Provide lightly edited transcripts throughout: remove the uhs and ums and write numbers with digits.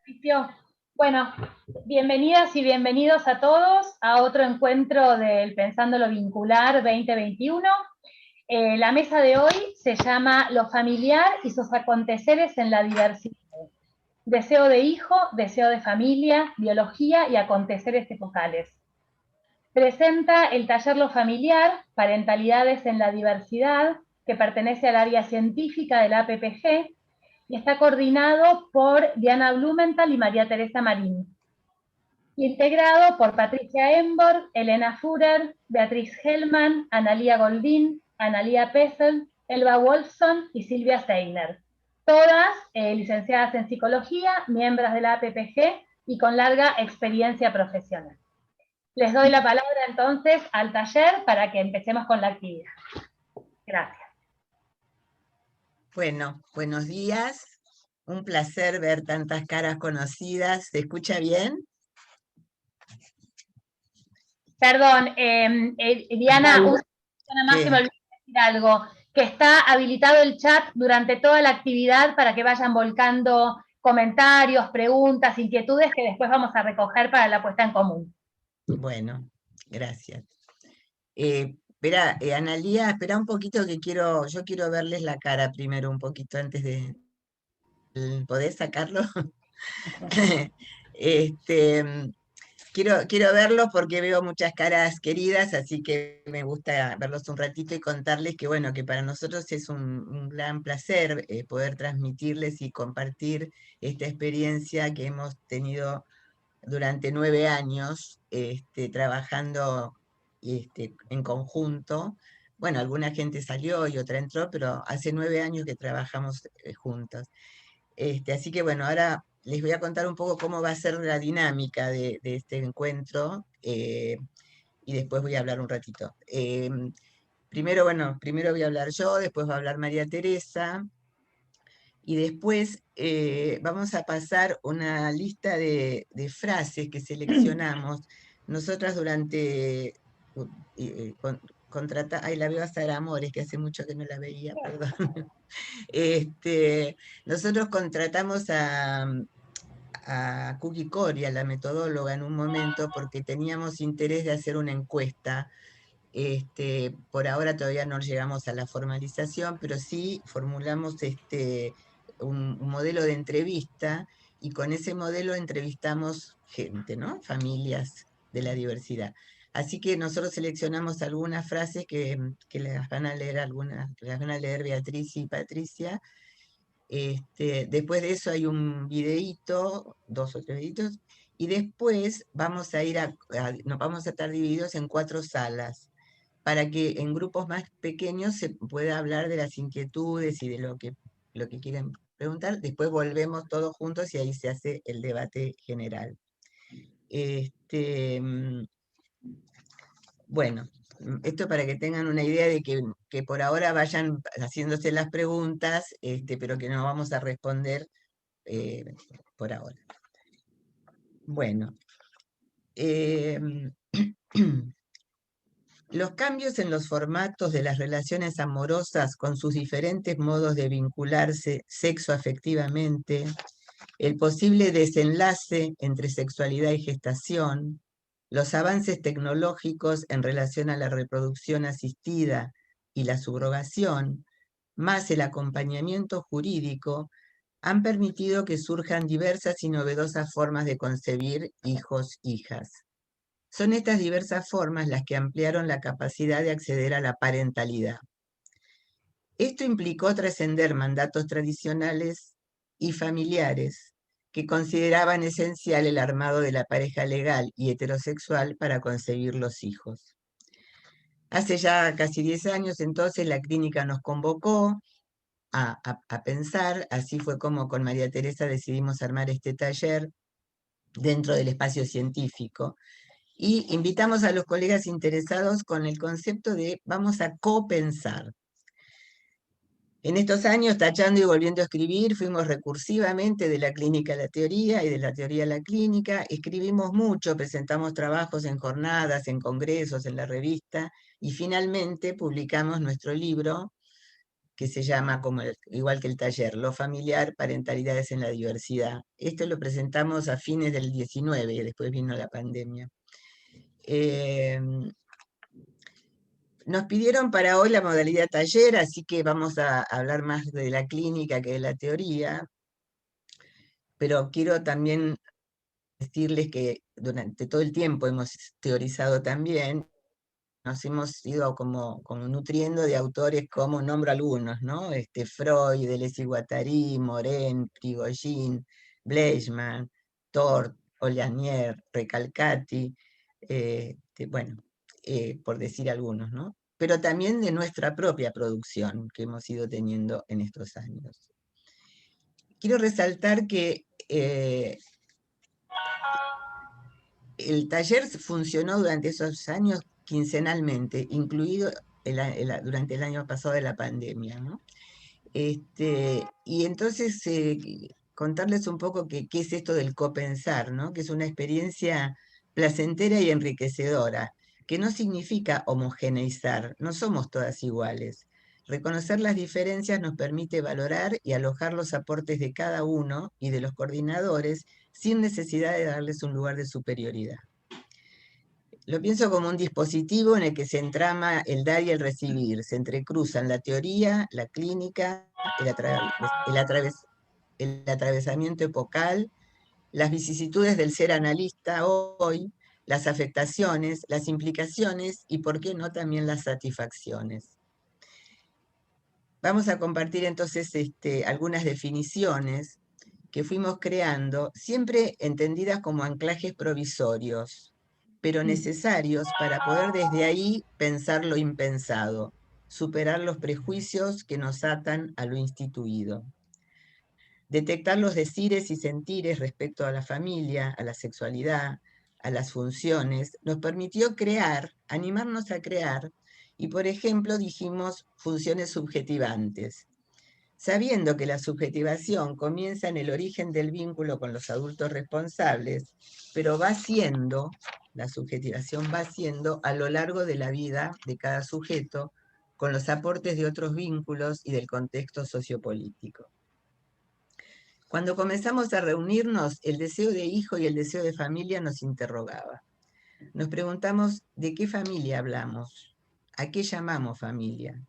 Mauricio. Bueno, bienvenidas y bienvenidos a todos a otro encuentro del Pensando lo Vincular 2021. La mesa de hoy se llama Lo familiar y sus aconteceres en la diversidad. Deseo de hijo, deseo de familia, biología y aconteceres epocales. Presenta el taller Lo familiar, parentalidades en la diversidad, que pertenece al área científica de la APPG, y está coordinado por Diana Blumenthal y María Teresa Marín. Integrado por Patricia Embor, Elena Führer, Beatriz Hellman, Analía Goldín, Analía Pessel, Elba Wolfson y Silvia Steiner. Todas licenciadas en psicología, miembros de la APPG y con larga experiencia profesional. Les doy la palabra entonces al taller para que empecemos con la actividad. Gracias. Bueno, buenos días. Un placer ver tantas caras conocidas. ¿Se escucha bien? Perdón, Diana, nada más que me olvidé decir algo, que está habilitado el chat durante toda la actividad para que vayan volcando comentarios, preguntas, inquietudes que después vamos a recoger para la puesta en común. Bueno, gracias. Espera, Analía, espera un poquito que yo quiero verles la cara primero un poquito antes de... ¿Podés sacarlo? Quiero verlos porque veo muchas caras queridas, así que me gusta verlos un ratito y contarles que, bueno, que para nosotros es un gran placer poder transmitirles y compartir esta experiencia que hemos tenido durante 9 años trabajando en conjunto. Bueno, alguna gente salió y otra entró, pero hace 9 años que trabajamos juntos. Así que bueno, ahora les voy a contar un poco cómo va a ser la dinámica de este encuentro y después voy a hablar un ratito. Primero voy a hablar yo, después va a hablar María Teresa y después vamos a pasar una lista de frases que seleccionamos. Nosotras durante... ay, la veo a Sara Amores, que hace mucho que no la veía, perdón. Nosotros contratamos a Cookie Coria, la metodóloga, en un momento porque teníamos interés de hacer una encuesta. Por ahora todavía no llegamos a la formalización, pero sí formulamos un modelo de entrevista y con ese modelo entrevistamos gente, ¿no? Familias de la diversidad. Así que nosotros seleccionamos algunas frases que las van a leer las van a leer Beatriz y Patricia. Después de eso hay un videíto, 2 o 3 videitos, y después vamos a nos vamos a estar divididos en 4 salas, para que en grupos más pequeños se pueda hablar de las inquietudes y de lo que quieren preguntar. Después volvemos todos juntos y ahí se hace el debate general. Bueno, esto para que tengan una idea de que por ahora vayan haciéndose las preguntas, pero que no vamos a responder por ahora. Bueno, los cambios en los formatos de las relaciones amorosas con sus diferentes modos de vincularse sexoafectivamente, el posible desenlace entre sexualidad y gestación, los avances tecnológicos en relación a la reproducción asistida y la subrogación, más el acompañamiento jurídico, han permitido que surjan diversas y novedosas formas de concebir hijos-hijas. Son estas diversas formas las que ampliaron la capacidad de acceder a la parentalidad. Esto implicó trascender mandatos tradicionales y familiares que consideraban esencial el armado de la pareja legal y heterosexual para concebir los hijos. Hace ya casi 10 años entonces la clínica nos convocó a pensar, así fue como con María Teresa decidimos armar este taller dentro del espacio científico. Y invitamos a los colegas interesados con el concepto de vamos a copensar. En estos años, tachando y volviendo a escribir, fuimos recursivamente de la clínica a la teoría y de la teoría a la clínica, escribimos mucho, presentamos trabajos en jornadas, en congresos, en la revista, y finalmente publicamos nuestro libro, que se llama, igual que el taller, Lo familiar, parentalidades en la diversidad. Esto lo presentamos a fines del 19, y después vino la pandemia. Nos pidieron para hoy la modalidad taller, así que vamos a hablar más de la clínica que de la teoría, pero quiero también decirles que durante todo el tiempo hemos teorizado también, nos hemos ido como nutriendo de autores como, nombro algunos, ¿no? Freud, Deleuze-Guattari, Morin, Prigogine, Bleichmann, Tort, Olanier, Recalcati, bueno, por decir algunos, ¿no? Pero también de nuestra propia producción que hemos ido teniendo en estos años. Quiero resaltar que el taller funcionó durante esos años quincenalmente, incluido durante el año pasado de la pandemia, ¿no? Y entonces contarles un poco qué es esto del copensar, ¿no? Que es una experiencia placentera y enriquecedora, que no significa homogeneizar, no somos todas iguales. Reconocer las diferencias nos permite valorar y alojar los aportes de cada uno y de los coordinadores sin necesidad de darles un lugar de superioridad. Lo pienso como un dispositivo en el que se entrama el dar y el recibir, se entrecruzan la teoría, la clínica, el atravesamiento epocal, las vicisitudes del ser analista hoy, las afectaciones, las implicaciones y, por qué no, también las satisfacciones. Vamos a compartir entonces algunas definiciones que fuimos creando, siempre entendidas como anclajes provisorios, pero necesarios para poder desde ahí pensar lo impensado, superar los prejuicios que nos atan a lo instituido. Detectar los decires y sentires respecto a la familia, a la sexualidad, a las funciones, nos permitió crear, animarnos a crear, y por ejemplo dijimos funciones subjetivantes, sabiendo que la subjetivación comienza en el origen del vínculo con los adultos responsables, pero la subjetivación va siendo a lo largo de la vida de cada sujeto, con los aportes de otros vínculos y del contexto sociopolítico. Cuando comenzamos a reunirnos, el deseo de hijo y el deseo de familia nos interrogaba. Nos preguntamos de qué familia hablamos, a qué llamamos familia.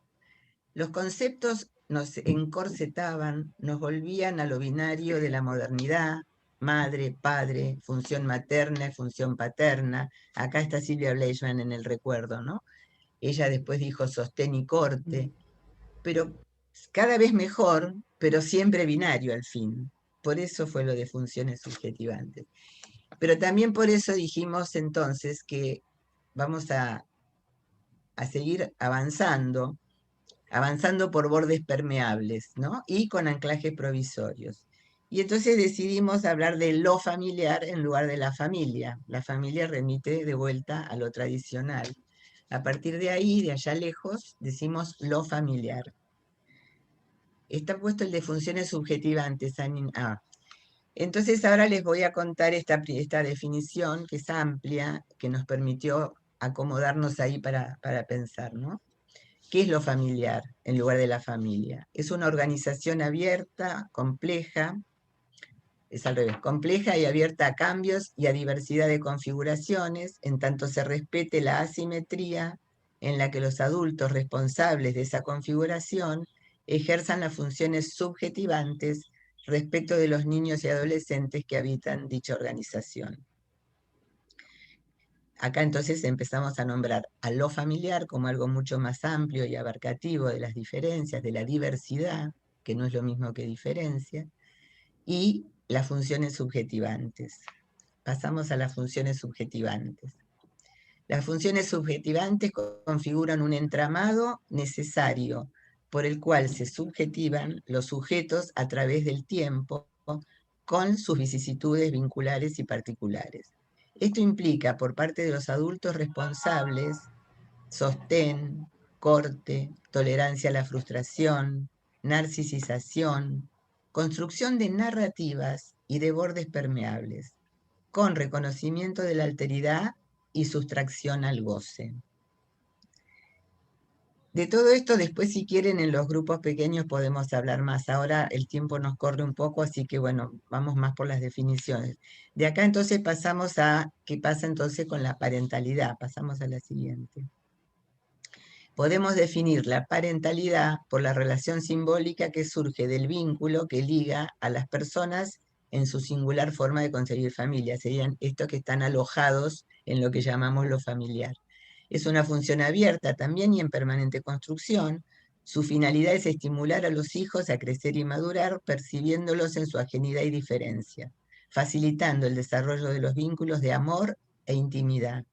Los conceptos nos encorsetaban, nos volvían a lo binario de la modernidad, madre, padre, función materna, función paterna. Acá está Silvia Bleichmann en el recuerdo, ¿no? Ella después dijo sostén y corte, pero cada vez mejor, pero siempre binario al fin. Por eso fue lo de funciones subjetivantes. Pero también por eso dijimos entonces que vamos a seguir avanzando por bordes permeables, ¿no? Y con anclajes provisorios. Y entonces decidimos hablar de lo familiar en lugar de la familia. La familia remite de vuelta a lo tradicional. A partir de ahí, de allá lejos, decimos lo familiar. Está puesto el de funciones subjetivantes. Entonces ahora les voy a contar esta definición que es amplia, que nos permitió acomodarnos ahí para pensar, ¿no? ¿Qué es lo familiar en lugar de la familia? Es una organización abierta, compleja, es al revés, compleja y abierta a cambios y a diversidad de configuraciones, en tanto se respete la asimetría en la que los adultos responsables de esa configuración ejerzan las funciones subjetivantes respecto de los niños y adolescentes que habitan dicha organización. Acá entonces empezamos a nombrar a lo familiar como algo mucho más amplio y abarcativo de las diferencias, de la diversidad, que no es lo mismo que diferencia, y las funciones subjetivantes. Pasamos a las funciones subjetivantes. Las funciones subjetivantes configuran un entramado necesario por el cual se subjetivan los sujetos a través del tiempo con sus vicisitudes vinculares y particulares. Esto implica, por parte de los adultos responsables, sostén, corte, tolerancia a la frustración, narcisización, construcción de narrativas y de bordes permeables, con reconocimiento de la alteridad y sustracción al goce. De todo esto después, si quieren, en los grupos pequeños podemos hablar más. Ahora el tiempo nos corre un poco, así que bueno, vamos más por las definiciones. De acá entonces pasamos a qué pasa entonces con la parentalidad. Pasamos a la siguiente. Podemos definir la parentalidad por la relación simbólica que surge del vínculo que liga a las personas en su singular forma de concebir familia. Serían estos que están alojados en lo que llamamos lo familiar. Es una función abierta también y en permanente construcción. Su finalidad es estimular a los hijos a crecer y madurar, percibiéndolos en su ajenidad y diferencia, facilitando el desarrollo de los vínculos de amor e intimidad,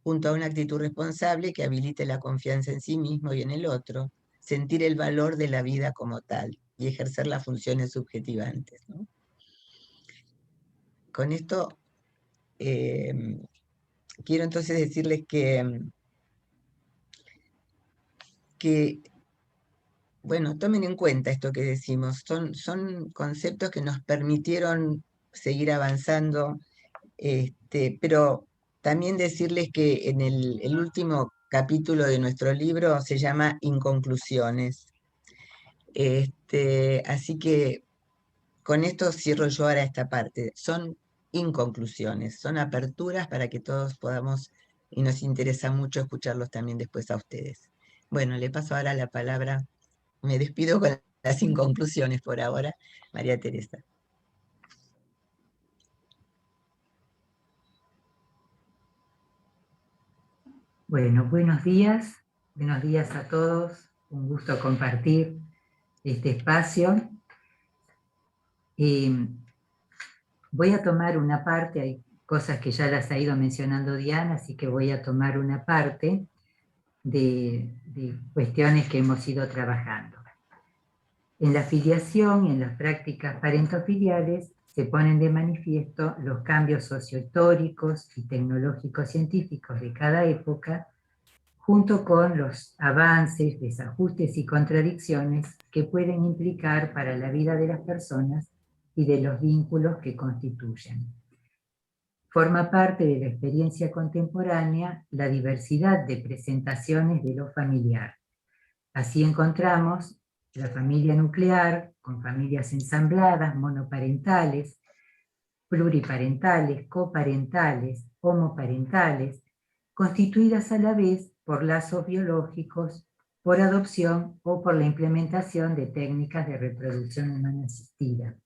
junto a una actitud responsable que habilite la confianza en sí mismo y en el otro, sentir el valor de la vida como tal y ejercer las funciones subjetivantes, ¿no? Con esto quiero entonces decirles que, bueno, tomen en cuenta esto que decimos. Son conceptos que nos permitieron seguir avanzando, pero también decirles que en el último capítulo de nuestro libro se llama Inconclusiones. Así que con esto cierro yo ahora esta parte. Son inconclusiones, son aperturas para que todos podamos, y nos interesa mucho escucharlos también después a ustedes. Bueno, le paso ahora la palabra, me despido con las inconclusiones por ahora, María Teresa. Bueno, buenos días a todos, un gusto compartir este espacio. Voy a tomar una parte, hay cosas que ya las ha ido mencionando Diana, así que voy a tomar una parte de cuestiones que hemos ido trabajando. En la filiación y en las prácticas parentofiliales se ponen de manifiesto los cambios sociohistóricos y tecnológicos científicos de cada época, junto con los avances, desajustes y contradicciones que pueden implicar para la vida de las personas y de los vínculos que constituyen. Forma parte de la experiencia contemporánea la diversidad de presentaciones de lo familiar. Así encontramos la familia nuclear, con familias ensambladas, monoparentales, pluriparentales, coparentales, homoparentales, constituidas a la vez por lazos biológicos, por adopción o por la implementación de técnicas de reproducción humana asistida.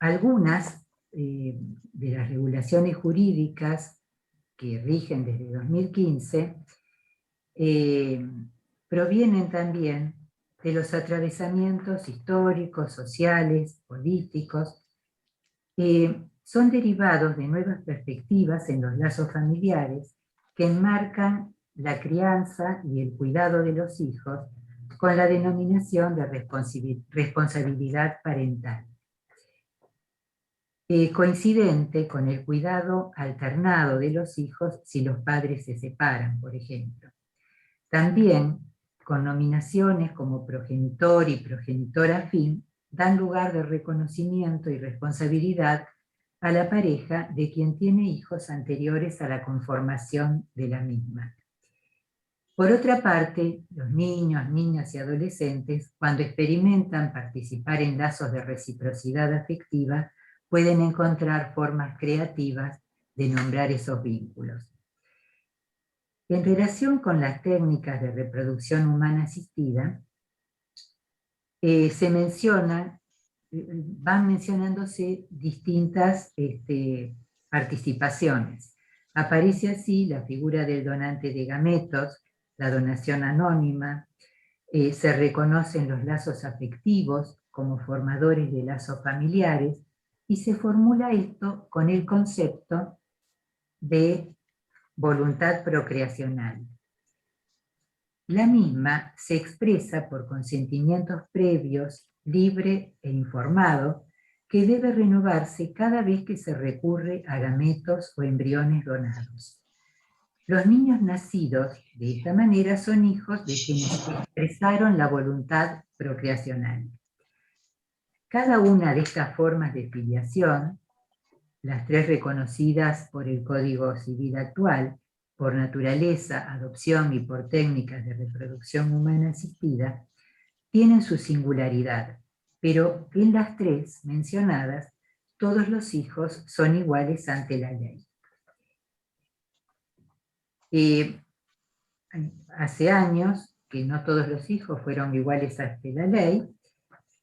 Algunas de las regulaciones jurídicas que rigen desde 2015 provienen también de los atravesamientos históricos, sociales, políticos, son derivados de nuevas perspectivas en los lazos familiares que enmarcan la crianza y el cuidado de los hijos con la denominación de responsabilidad parental. Coincidente con el cuidado alternado de los hijos si los padres se separan, por ejemplo. También, con nominaciones como progenitor y progenitor afín, dan lugar de reconocimiento y responsabilidad a la pareja de quien tiene hijos anteriores a la conformación de la misma. Por otra parte, los niños, niñas y adolescentes, cuando experimentan participar en lazos de reciprocidad afectiva, pueden encontrar formas creativas de nombrar esos vínculos. En relación con las técnicas de reproducción humana asistida, van mencionándose distintas participaciones. Aparece así la figura del donante de gametos, la donación anónima, se reconocen los lazos afectivos como formadores de lazos familiares, y se formula esto con el concepto de voluntad procreacional. La misma se expresa por consentimientos previos, libre e informado, que debe renovarse cada vez que se recurre a gametos o embriones donados. Los niños nacidos de esta manera son hijos de quienes expresaron la voluntad procreacional. Cada una de estas formas de filiación, las tres reconocidas por el Código Civil actual, por naturaleza, adopción y por técnicas de reproducción humana asistida, tienen su singularidad, pero en las tres mencionadas, todos los hijos son iguales ante la ley. Hace años que no todos los hijos fueron iguales ante la ley.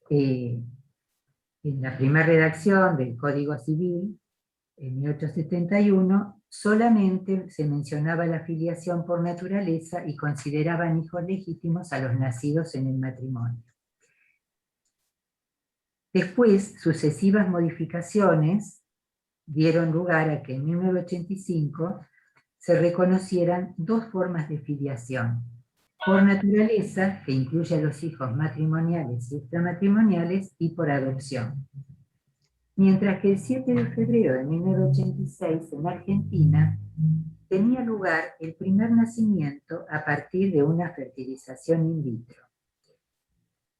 En la primera redacción del Código Civil, en 1871, solamente se mencionaba la filiación por naturaleza y consideraban hijos legítimos a los nacidos en el matrimonio. Después, sucesivas modificaciones dieron lugar a que en 1985 se reconocieran dos formas de filiación: por naturaleza, que incluye a los hijos matrimoniales y extramatrimoniales, y por adopción. Mientras que el 7 de febrero de 1986 en Argentina tenía lugar el primer nacimiento a partir de una fertilización in vitro.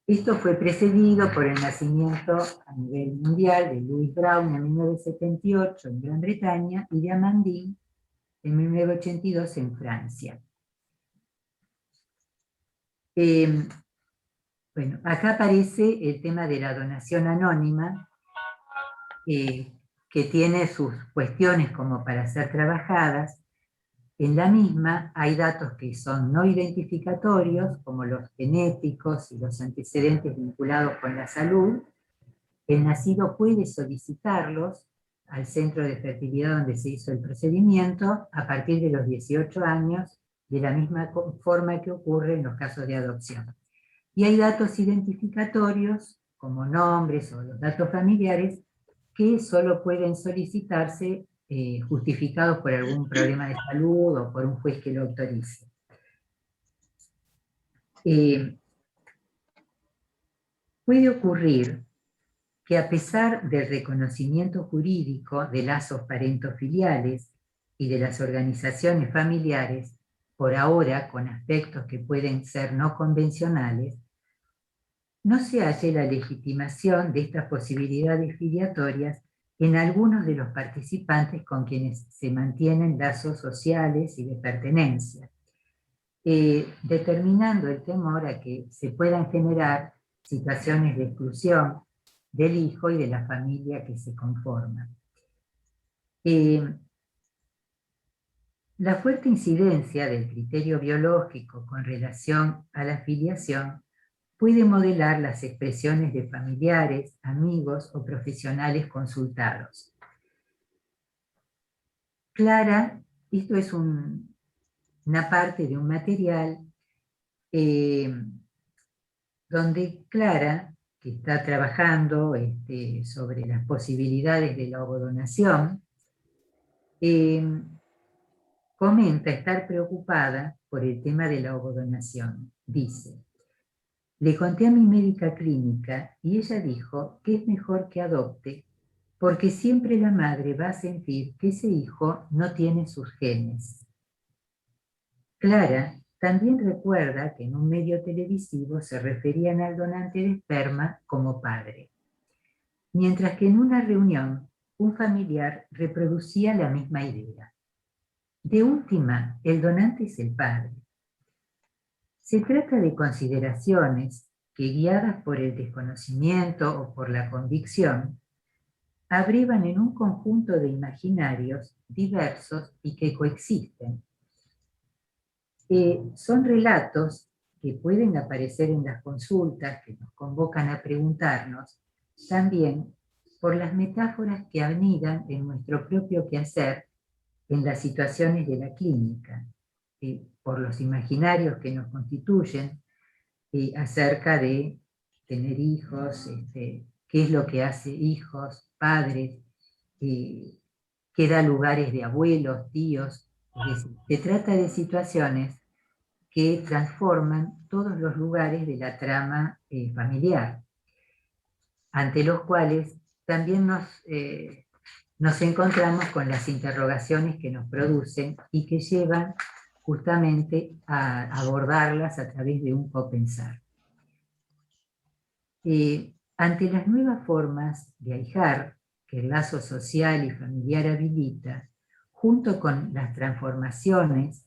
Esto fue precedido por el nacimiento a nivel mundial de Louis Brown en 1978 en Gran Bretaña y de Amandine en 1982 en Francia. Bueno, acá aparece el tema de la donación anónima, que tiene sus cuestiones como para ser trabajadas. En la misma hay datos que son no identificatorios, como los genéticos y los antecedentes vinculados con la salud. El nacido puede solicitarlos al centro de fertilidad donde se hizo el procedimiento a partir de los 18 años, de la misma forma que ocurre en los casos de adopción. Y hay datos identificatorios, como nombres o los datos familiares, que solo pueden solicitarse justificados por algún problema de salud o por un juez que lo autorice. Puede ocurrir que, a pesar del reconocimiento jurídico de lazos parentofiliales y de las organizaciones familiares, por ahora con aspectos que pueden ser no convencionales, no se halle la legitimación de estas posibilidades filiatorias en algunos de los participantes con quienes se mantienen lazos sociales y de pertenencia, determinando el temor a que se puedan generar situaciones de exclusión del hijo y de la familia que se conforma. La fuerte incidencia del criterio biológico con relación a la filiación puede modelar las expresiones de familiares, amigos o profesionales consultados. Clara, esto es una parte de un material donde Clara, que está trabajando sobre las posibilidades de la ovodonación, comenta estar preocupada por el tema de la ovodonación. Dice: le conté a mi médica clínica y ella dijo que es mejor que adopte porque siempre la madre va a sentir que ese hijo no tiene sus genes. Clara también recuerda que en un medio televisivo se referían al donante de esperma como padre, mientras que en una reunión un familiar reproducía la misma idea. De última, el donante es el padre. Se trata de consideraciones que, guiadas por el desconocimiento o por la convicción, abrevan en un conjunto de imaginarios diversos y que coexisten. Son relatos que pueden aparecer en las consultas que nos convocan a preguntarnos, también por las metáforas que anidan en nuestro propio quehacer en las situaciones de la clínica, por los imaginarios que nos constituyen acerca de tener hijos, qué es lo que hace hijos, padres, qué da lugares de abuelos, tíos. Es decir, se trata de situaciones que transforman todos los lugares de la trama familiar, ante los cuales también nos encontramos con las interrogaciones que nos producen y que llevan justamente a abordarlas a través de un copensar. Ante las nuevas formas de ahijar que el lazo social y familiar habilita, junto con las transformaciones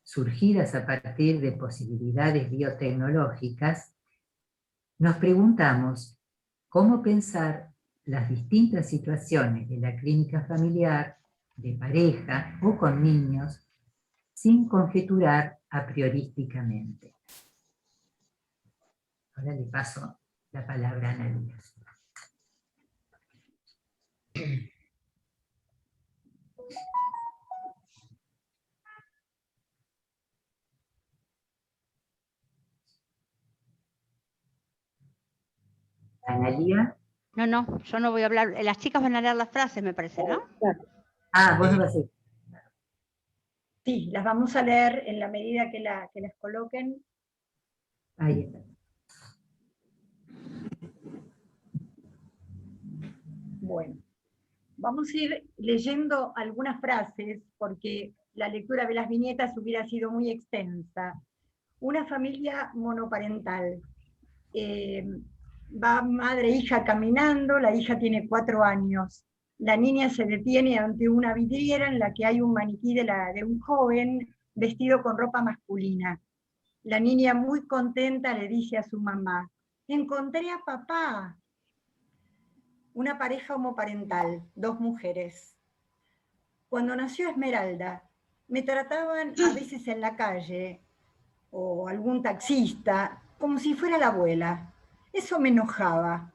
surgidas a partir de posibilidades biotecnológicas, nos preguntamos cómo pensar las distintas situaciones de la clínica familiar, de pareja o con niños, sin conjeturar a priorísticamente. Ahora le paso la palabra a Analía. ¿Analía? No, yo no voy a hablar. Las chicas van a leer las frases, me parece, ¿no? Ah, vos lo vas a hacer. Sí, las vamos a leer en la medida que las coloquen. Ahí está. Bueno, vamos a ir leyendo algunas frases, porque la lectura de las viñetas hubiera sido muy extensa. Una familia monoparental. Va madre e hija caminando, la hija tiene 4 años. La niña se detiene ante una vidriera en la que hay un maniquí de un joven vestido con ropa masculina. La niña, muy contenta, le dice a su mamá: encontré a papá. Una pareja homoparental, 2 mujeres. Cuando nació Esmeralda, me trataban a veces en la calle, o algún taxista, como si fuera la abuela. Eso me enojaba.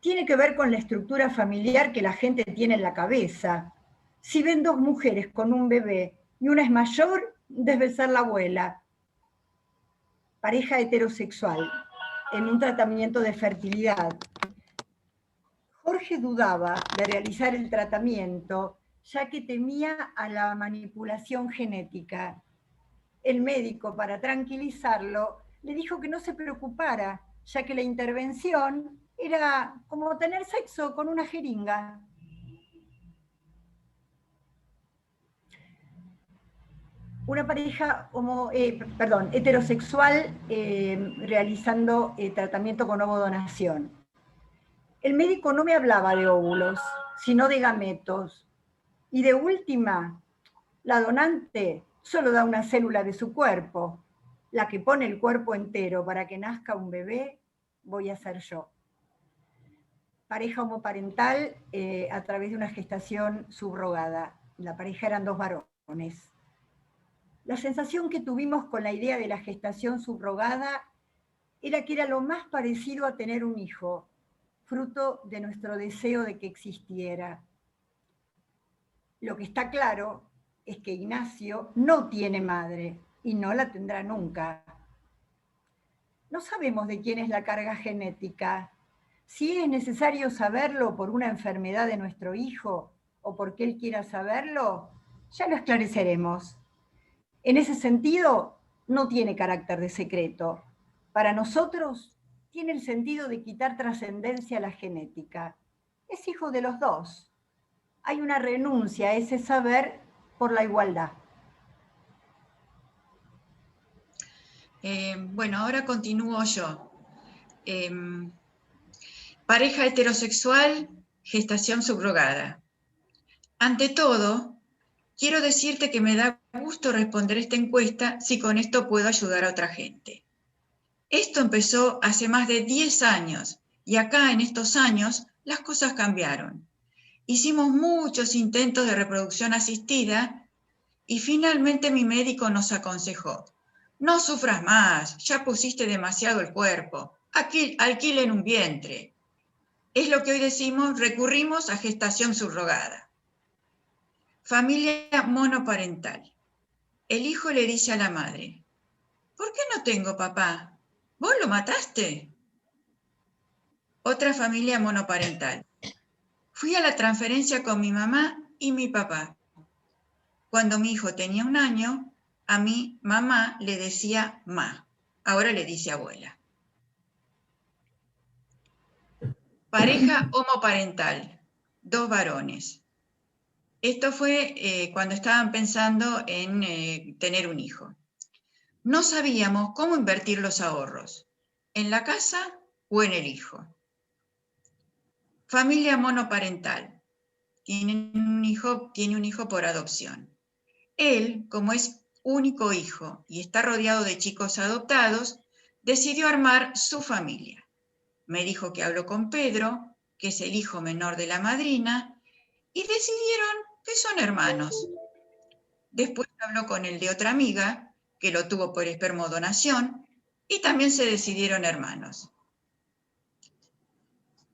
Tiene que ver con la estructura familiar que la gente tiene en la cabeza. Si ven 2 mujeres con un bebé y una es mayor, debe ser la abuela. Pareja heterosexual, en un tratamiento de fertilidad. Jorge dudaba de realizar el tratamiento, ya que temía a la manipulación genética. El médico, para tranquilizarlo, le dijo que no se preocupara, ya que la intervención era como tener sexo con una jeringa. Una pareja heterosexual realizando tratamiento con ovodonación. El médico no me hablaba de óvulos, sino de gametos. Y de última, la donante solo da una célula de su cuerpo. La que pone el cuerpo entero para que nazca un bebé, voy a ser yo. Pareja homoparental a través de una gestación subrogada. La pareja eran 2 varones. La sensación que tuvimos con la idea de la gestación subrogada era que era lo más parecido a tener un hijo, fruto de nuestro deseo de que existiera. Lo que está claro es que Ignacio no tiene madre y no la tendrá nunca. No sabemos de quién es la carga genética. Si es necesario saberlo por una enfermedad de nuestro hijo o porque él quiera saberlo, ya lo esclareceremos. En ese sentido, no tiene carácter de secreto. Para nosotros, tiene el sentido de quitar trascendencia a la genética. Es hijo de los 2. Hay una renuncia a ese saber por la igualdad. Bueno, ahora continúo yo. Pareja heterosexual, gestación subrogada. Ante todo, quiero decirte que me da gusto responder esta encuesta si con esto puedo ayudar a otra gente. Esto empezó hace más de 10 años y acá en estos años las cosas cambiaron. Hicimos muchos intentos de reproducción asistida y finalmente mi médico nos aconsejó: no sufras más, ya pusiste demasiado el cuerpo, alquilen un vientre. Es lo que hoy decimos, recurrimos a gestación subrogada. Familia monoparental. El hijo le dice a la madre: ¿por qué no tengo papá? ¿Vos lo mataste? Otra familia monoparental. Fui a la transferencia con mi mamá y mi papá. Cuando mi hijo tenía 1 año, a mi mamá le decía ma, ahora le dice abuela. Pareja homoparental, 2 varones. Esto fue cuando estaban pensando en tener un hijo. No sabíamos cómo invertir los ahorros, en la casa o en el hijo. Familia monoparental. tiene un hijo por adopción. Él, como es único hijo y está rodeado de chicos adoptados, decidió armar su familia. Me dijo que habló con Pedro, que es el hijo menor de la madrina, y decidieron que son hermanos. Después habló con el de otra amiga, que lo tuvo por espermodonación, y también se decidieron hermanos.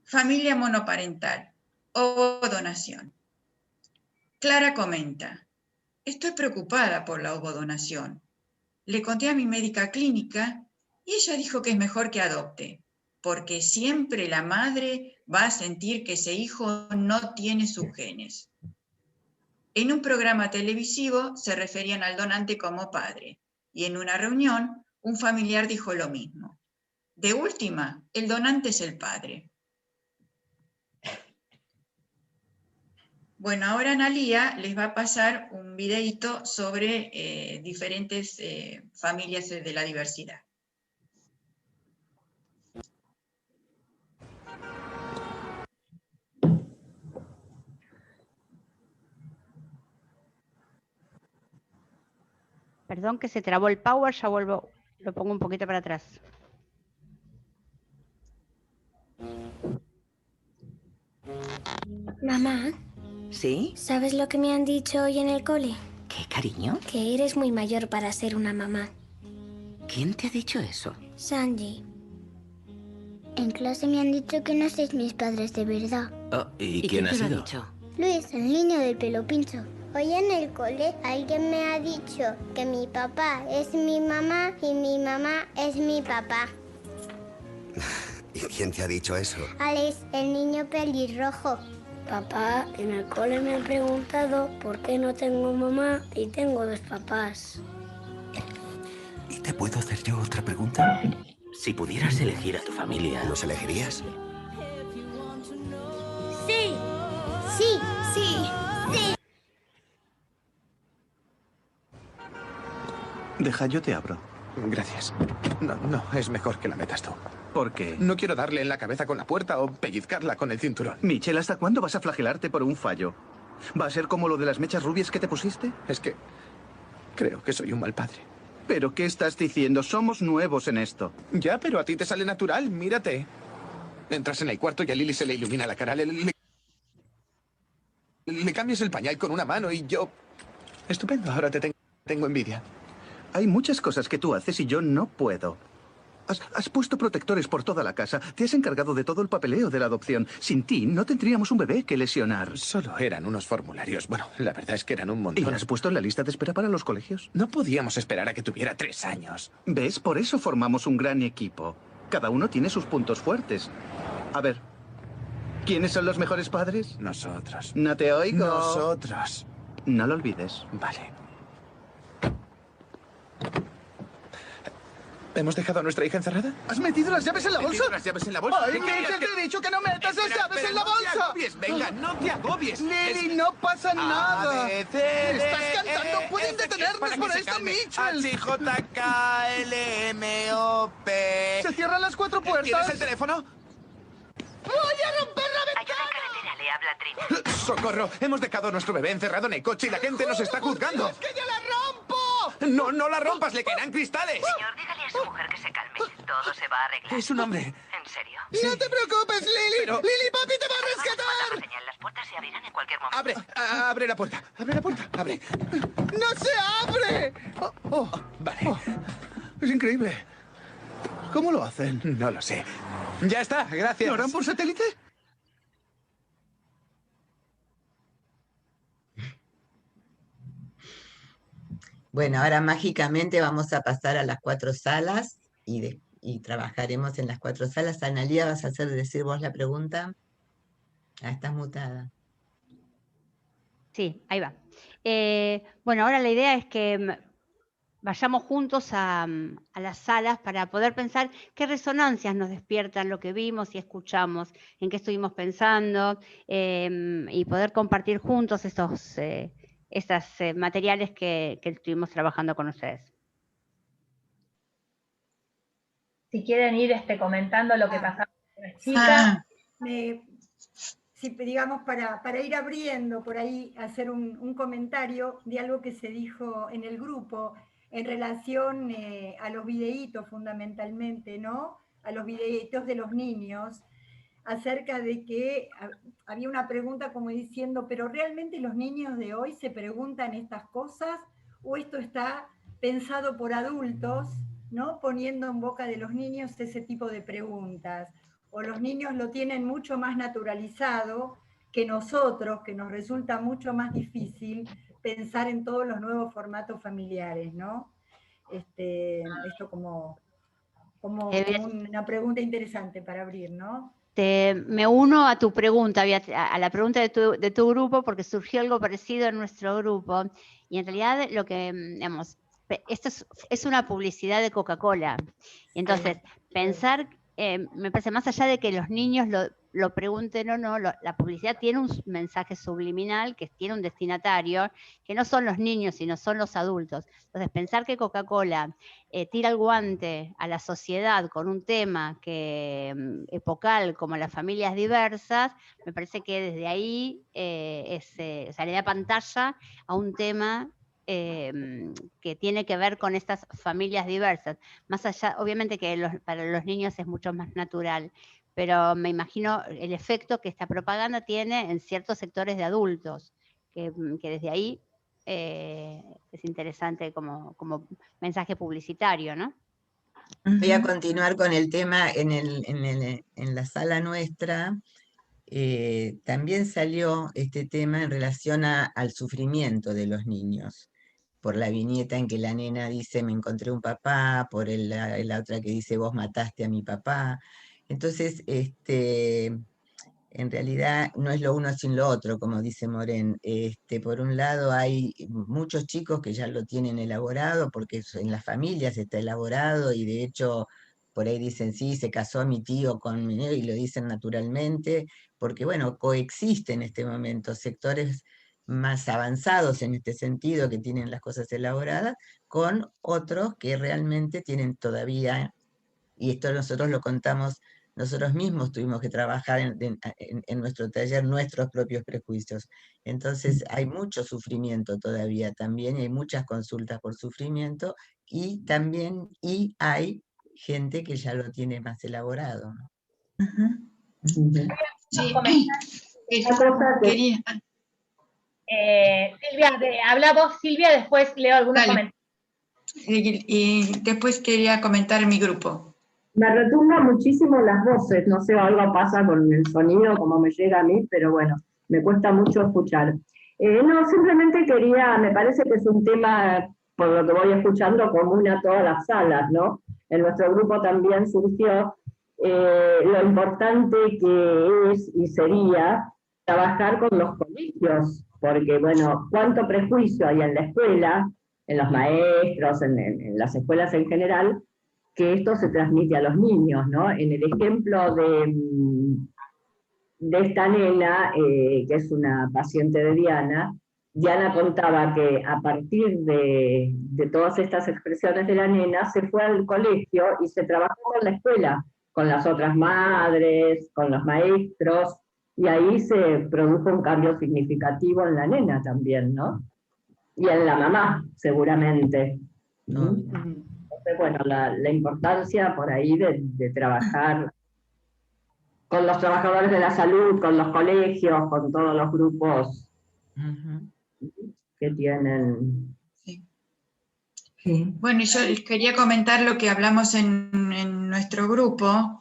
Familia monoparental, ovodonación. Clara comenta, estoy preocupada por la ovodonación. Le conté a mi médica clínica y ella dijo que es mejor que adopte, porque siempre la madre va a sentir que ese hijo no tiene sus genes. En un programa televisivo se referían al donante como padre, y en una reunión un familiar dijo lo mismo. De última, el donante es el padre. Bueno, ahora Analía les va a pasar un videíto sobre diferentes familias de la diversidad. Perdón que se trabó el power, ya vuelvo, lo pongo un poquito para atrás. Mamá, ¿Sí? ¿sabes lo que me han dicho hoy en el cole? ¿Qué, cariño? Que eres muy mayor para ser una mamá. ¿Quién te ha dicho eso? Sanji. En clase me han dicho que no sois mis padres de verdad. Oh, ¿y quién ha te lo sido? ha dicho? Luis, el niño del pelo pincho. Hoy en el cole alguien me ha dicho que mi papá es mi mamá y mi mamá es mi papá. ¿Y quién te ha dicho eso? Alex, el niño pelirrojo. Papá, en el cole me han preguntado por qué no tengo mamá y tengo dos papás. ¿Y te puedo hacer yo otra pregunta? Si pudieras elegir a tu familia, ¿los elegirías? Sí. Sí. Sí. Sí. Deja, yo te abro. Gracias. No, es mejor que la metas tú. ¿Por qué? No quiero darle en la cabeza con la puerta o pellizcarla con el cinturón. Michelle, ¿hasta cuándo vas a flagelarte por un fallo? ¿Va a ser como lo de las mechas rubias que te pusiste? Es que creo que soy un mal padre. ¿Pero qué estás diciendo? Somos nuevos en esto. Ya, pero a ti te sale natural, mírate. Entras en el cuarto y a Lily se le ilumina la cara. Le cambias el pañal con una mano y yo... Estupendo, ahora te tengo envidia. Hay muchas cosas que tú haces y yo no puedo. Has puesto protectores por toda la casa. Te has encargado de todo el papeleo de la adopción. Sin ti no tendríamos un bebé que lesionar. Solo eran unos formularios. Bueno, la verdad es que eran un ¿Y montón. la has puesto en la lista de espera para los colegios? No podíamos esperar a que tuviera 3 años. ¿Ves? Por eso formamos un gran equipo. Cada uno tiene sus puntos fuertes. A ver, ¿quiénes son los mejores padres? Nosotros. No te oigo. Nosotros. No lo olvides. Vale. ¿Hemos dejado a nuestra hija encerrada? ¿Has metido las llaves en la bolsa? ¿Las llaves en la bolsa? ¡Ay, Mitchell, te he dicho que no metas las llaves en la bolsa! ¡No te agobies! Venga, no te agobies. Lily, no pasa nada. ¡Estás cantando! ¡Pueden detenernos por esto, Mitchell! H-J-K-L-M-O-P. ¡Se cierran las 4 puertas! ¿Tienes el teléfono? ¡Voy a romper la ventana! Ayuda en carretera, le habla Trina. ¡Socorro! Hemos dejado a nuestro bebé encerrado en el coche y la gente nos está juzgando. ¡Es que ya la rompo! ¡No, no la rompas! ¡Le caerán cristales! Señor, dígale a su mujer que se calme. Todo se va a arreglar. Es un hombre. ¿En serio? ¡No te preocupes, Lily! Pero- ¡Lily, papi te va a Cuando rescatar! señal, las puertas se abrirán en cualquier momento. Abre la puerta. Abre la puerta. Abre. ¡No se abre! Vale. Es increíble. ¿Cómo lo hacen? No lo sé. Ya está, gracias. ¿Lo harán por satélite? Bueno, ahora mágicamente vamos a pasar a las 4 salas y trabajaremos en las 4 salas. Analía, ¿vas a decir vos la pregunta? Ah, estás mutada. Sí, ahí va. Bueno, ahora la idea es que vayamos juntos a las salas para poder pensar qué resonancias nos despiertan lo que vimos y escuchamos, en qué estuvimos pensando, y poder compartir juntos estos materiales que estuvimos trabajando con ustedes. Si quieren ir comentando lo que pasaba con las chicas. sí, digamos, para ir abriendo por ahí, hacer un comentario de algo que se dijo en el grupo en relación a los videitos fundamentalmente, ¿no? A los videitos de los niños, acerca de que había una pregunta como diciendo, pero ¿realmente los niños de hoy se preguntan estas cosas o esto está pensado por adultos, ¿no? Poniendo en boca de los niños ese tipo de preguntas? O los niños lo tienen mucho más naturalizado que nosotros, que nos resulta mucho más difícil pensar en todos los nuevos formatos familiares, ¿no? Esto como una pregunta interesante para abrir, ¿no? Me uno a tu pregunta, a la pregunta de tu grupo, porque surgió algo parecido en nuestro grupo, y en realidad lo que, digamos, esto es una publicidad de Coca-Cola. Entonces, pensar, me parece, más allá de que los niños lo pregunten o no, la publicidad tiene un mensaje subliminal que tiene un destinatario, que no son los niños, sino son los adultos. Entonces, pensar que Coca-Cola tira el guante a la sociedad con un tema epocal como las familias diversas, me parece que desde ahí o sea, le da pantalla a un tema que tiene que ver con estas familias diversas. Más allá, obviamente que para los niños es mucho más natural, pero me imagino el efecto que esta propaganda tiene en ciertos sectores de adultos, que desde ahí es interesante como mensaje publicitario, ¿no? Voy a continuar con el tema en la sala nuestra. También salió este tema en relación al sufrimiento de los niños, por la viñeta en que la nena dice me encontré un papá, por la otra que dice vos mataste a mi papá. Entonces, en realidad no es lo uno sin lo otro, como dice Moren. Por un lado hay muchos chicos que ya lo tienen elaborado, porque en las familias está elaborado, y de hecho por ahí dicen, sí, se casó mi tío con mi y lo dicen naturalmente, porque bueno, coexiste en este momento sectores más avanzados en este sentido, que tienen las cosas elaboradas, con otros que realmente tienen todavía, y esto nosotros lo contamos, nosotros mismos tuvimos que trabajar en nuestro taller nuestros propios prejuicios. Entonces hay mucho sufrimiento todavía también, y hay muchas consultas por sufrimiento, y también hay gente que ya lo tiene más elaborado, ¿no? Sí, quería. Silvia, habla vos, Silvia, después leo algunos comentarios. Y después quería comentar en mi grupo. Me retumba muchísimo las voces, no sé, algo pasa con el sonido, como me llega a mí, pero bueno, me cuesta mucho escuchar. No, simplemente quería, me parece que es un tema, por lo que voy escuchando, común a todas las salas, ¿no? En nuestro grupo también surgió lo importante que es y sería trabajar con los colegios, porque, bueno, cuánto prejuicio hay en la escuela, en los maestros, en las escuelas en general, que esto se transmite a los niños, ¿no? En el ejemplo de esta nena, que es una paciente de Diana contaba que a partir de todas estas expresiones de la nena, se fue al colegio y se trabajó con la escuela, con las otras madres, con los maestros, y ahí se produjo un cambio significativo en la nena también, ¿no? Y en la mamá, seguramente. Entonces, bueno, la importancia por ahí de trabajar con los trabajadores de la salud, con los colegios, con todos los grupos que tienen. Sí. Sí. Bueno, yo quería comentar lo que hablamos en nuestro grupo,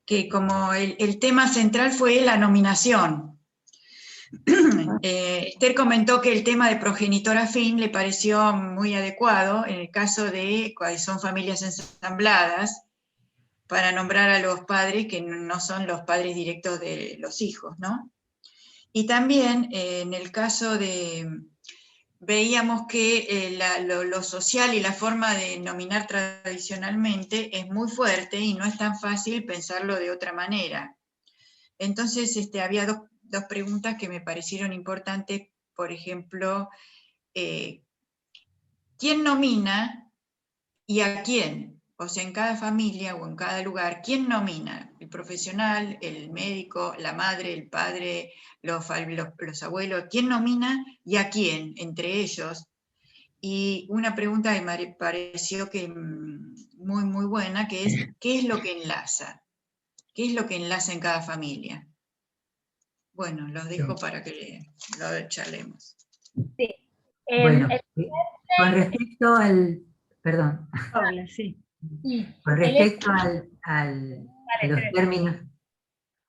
que como el tema central fue la nominación. Esther comentó que el tema de progenitor afín le pareció muy adecuado en el caso de cuando son familias ensambladas, para nombrar a los padres que no son los padres directos de los hijos, ¿no? Y también en el caso de, veíamos que lo social y la forma de nominar tradicionalmente es muy fuerte y no es tan fácil pensarlo de otra manera. Entonces había dos preguntas que me parecieron importantes, por ejemplo, ¿quién nomina y a quién? O sea, en cada familia o en cada lugar, ¿quién nomina? El profesional, el médico, la madre, el padre, los abuelos. ¿Quién nomina y a quién entre ellos? Y una pregunta que me pareció que muy, muy buena, que es, ¿qué es lo que enlaza? ¿Qué es lo que enlaza en cada familia? Bueno, los dejo para que lo charlemos. Sí. Bueno, con respecto al... Perdón. Paula, sí. Con respecto a los términos...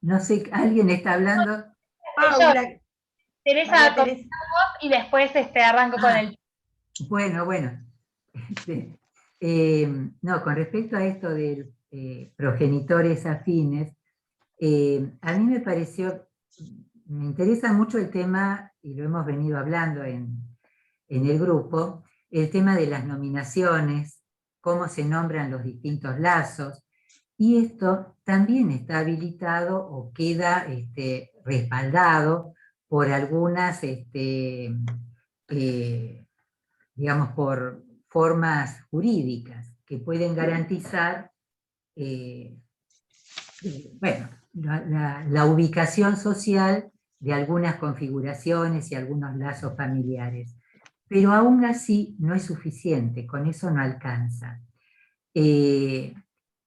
No sé, ¿alguien está hablando? Paula. Teresa, y después arranco con el... Bueno. No, con respecto a esto de progenitores afines, a mí me pareció, me interesa mucho el tema, y lo hemos venido hablando en el grupo, el tema de las nominaciones, cómo se nombran los distintos lazos, y esto también está habilitado o queda respaldado por algunas, digamos, por formas jurídicas que pueden garantizar la ubicación social de algunas configuraciones y algunos lazos familiares. Pero aún así no es suficiente, con eso no alcanza. De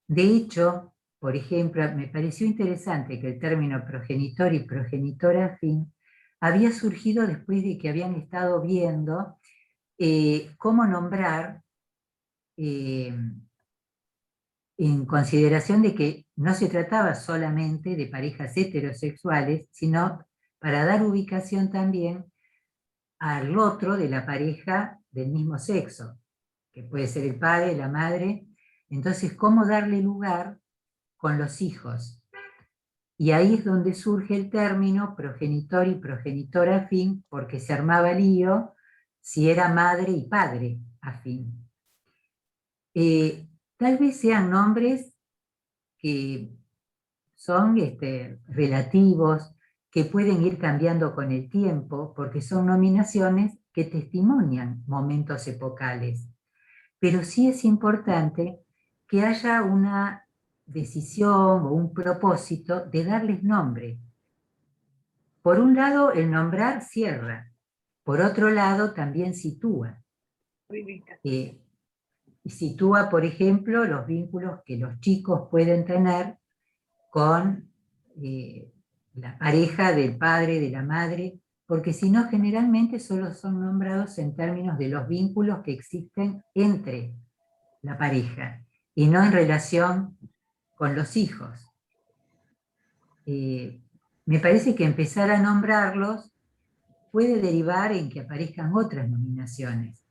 hecho, por ejemplo, me pareció interesante que el término progenitor y progenitora afín había surgido después de que habían estado viendo cómo nombrar, en consideración de que no se trataba solamente de parejas heterosexuales, sino para dar ubicación también al otro de la pareja del mismo sexo, que puede ser el padre, la madre. Entonces, ¿cómo darle lugar con los hijos? Y ahí es donde surge el término progenitor y progenitora afín, porque se armaba lío si era madre y padre afín. Tal vez sean nombres que son relativos, que pueden ir cambiando con el tiempo, porque son nominaciones que testimonian momentos epocales. Pero sí es importante que haya una decisión o un propósito de darles nombre. Por un lado, el nombrar cierra. Por otro lado, también sitúa. Y sitúa, por ejemplo, los vínculos que los chicos pueden tener con la pareja del padre, de la madre, porque si no, generalmente solo son nombrados en términos de los vínculos que existen entre la pareja, y no en relación con los hijos. Me parece que empezar a nombrarlos puede derivar en que aparezcan otras nominaciones.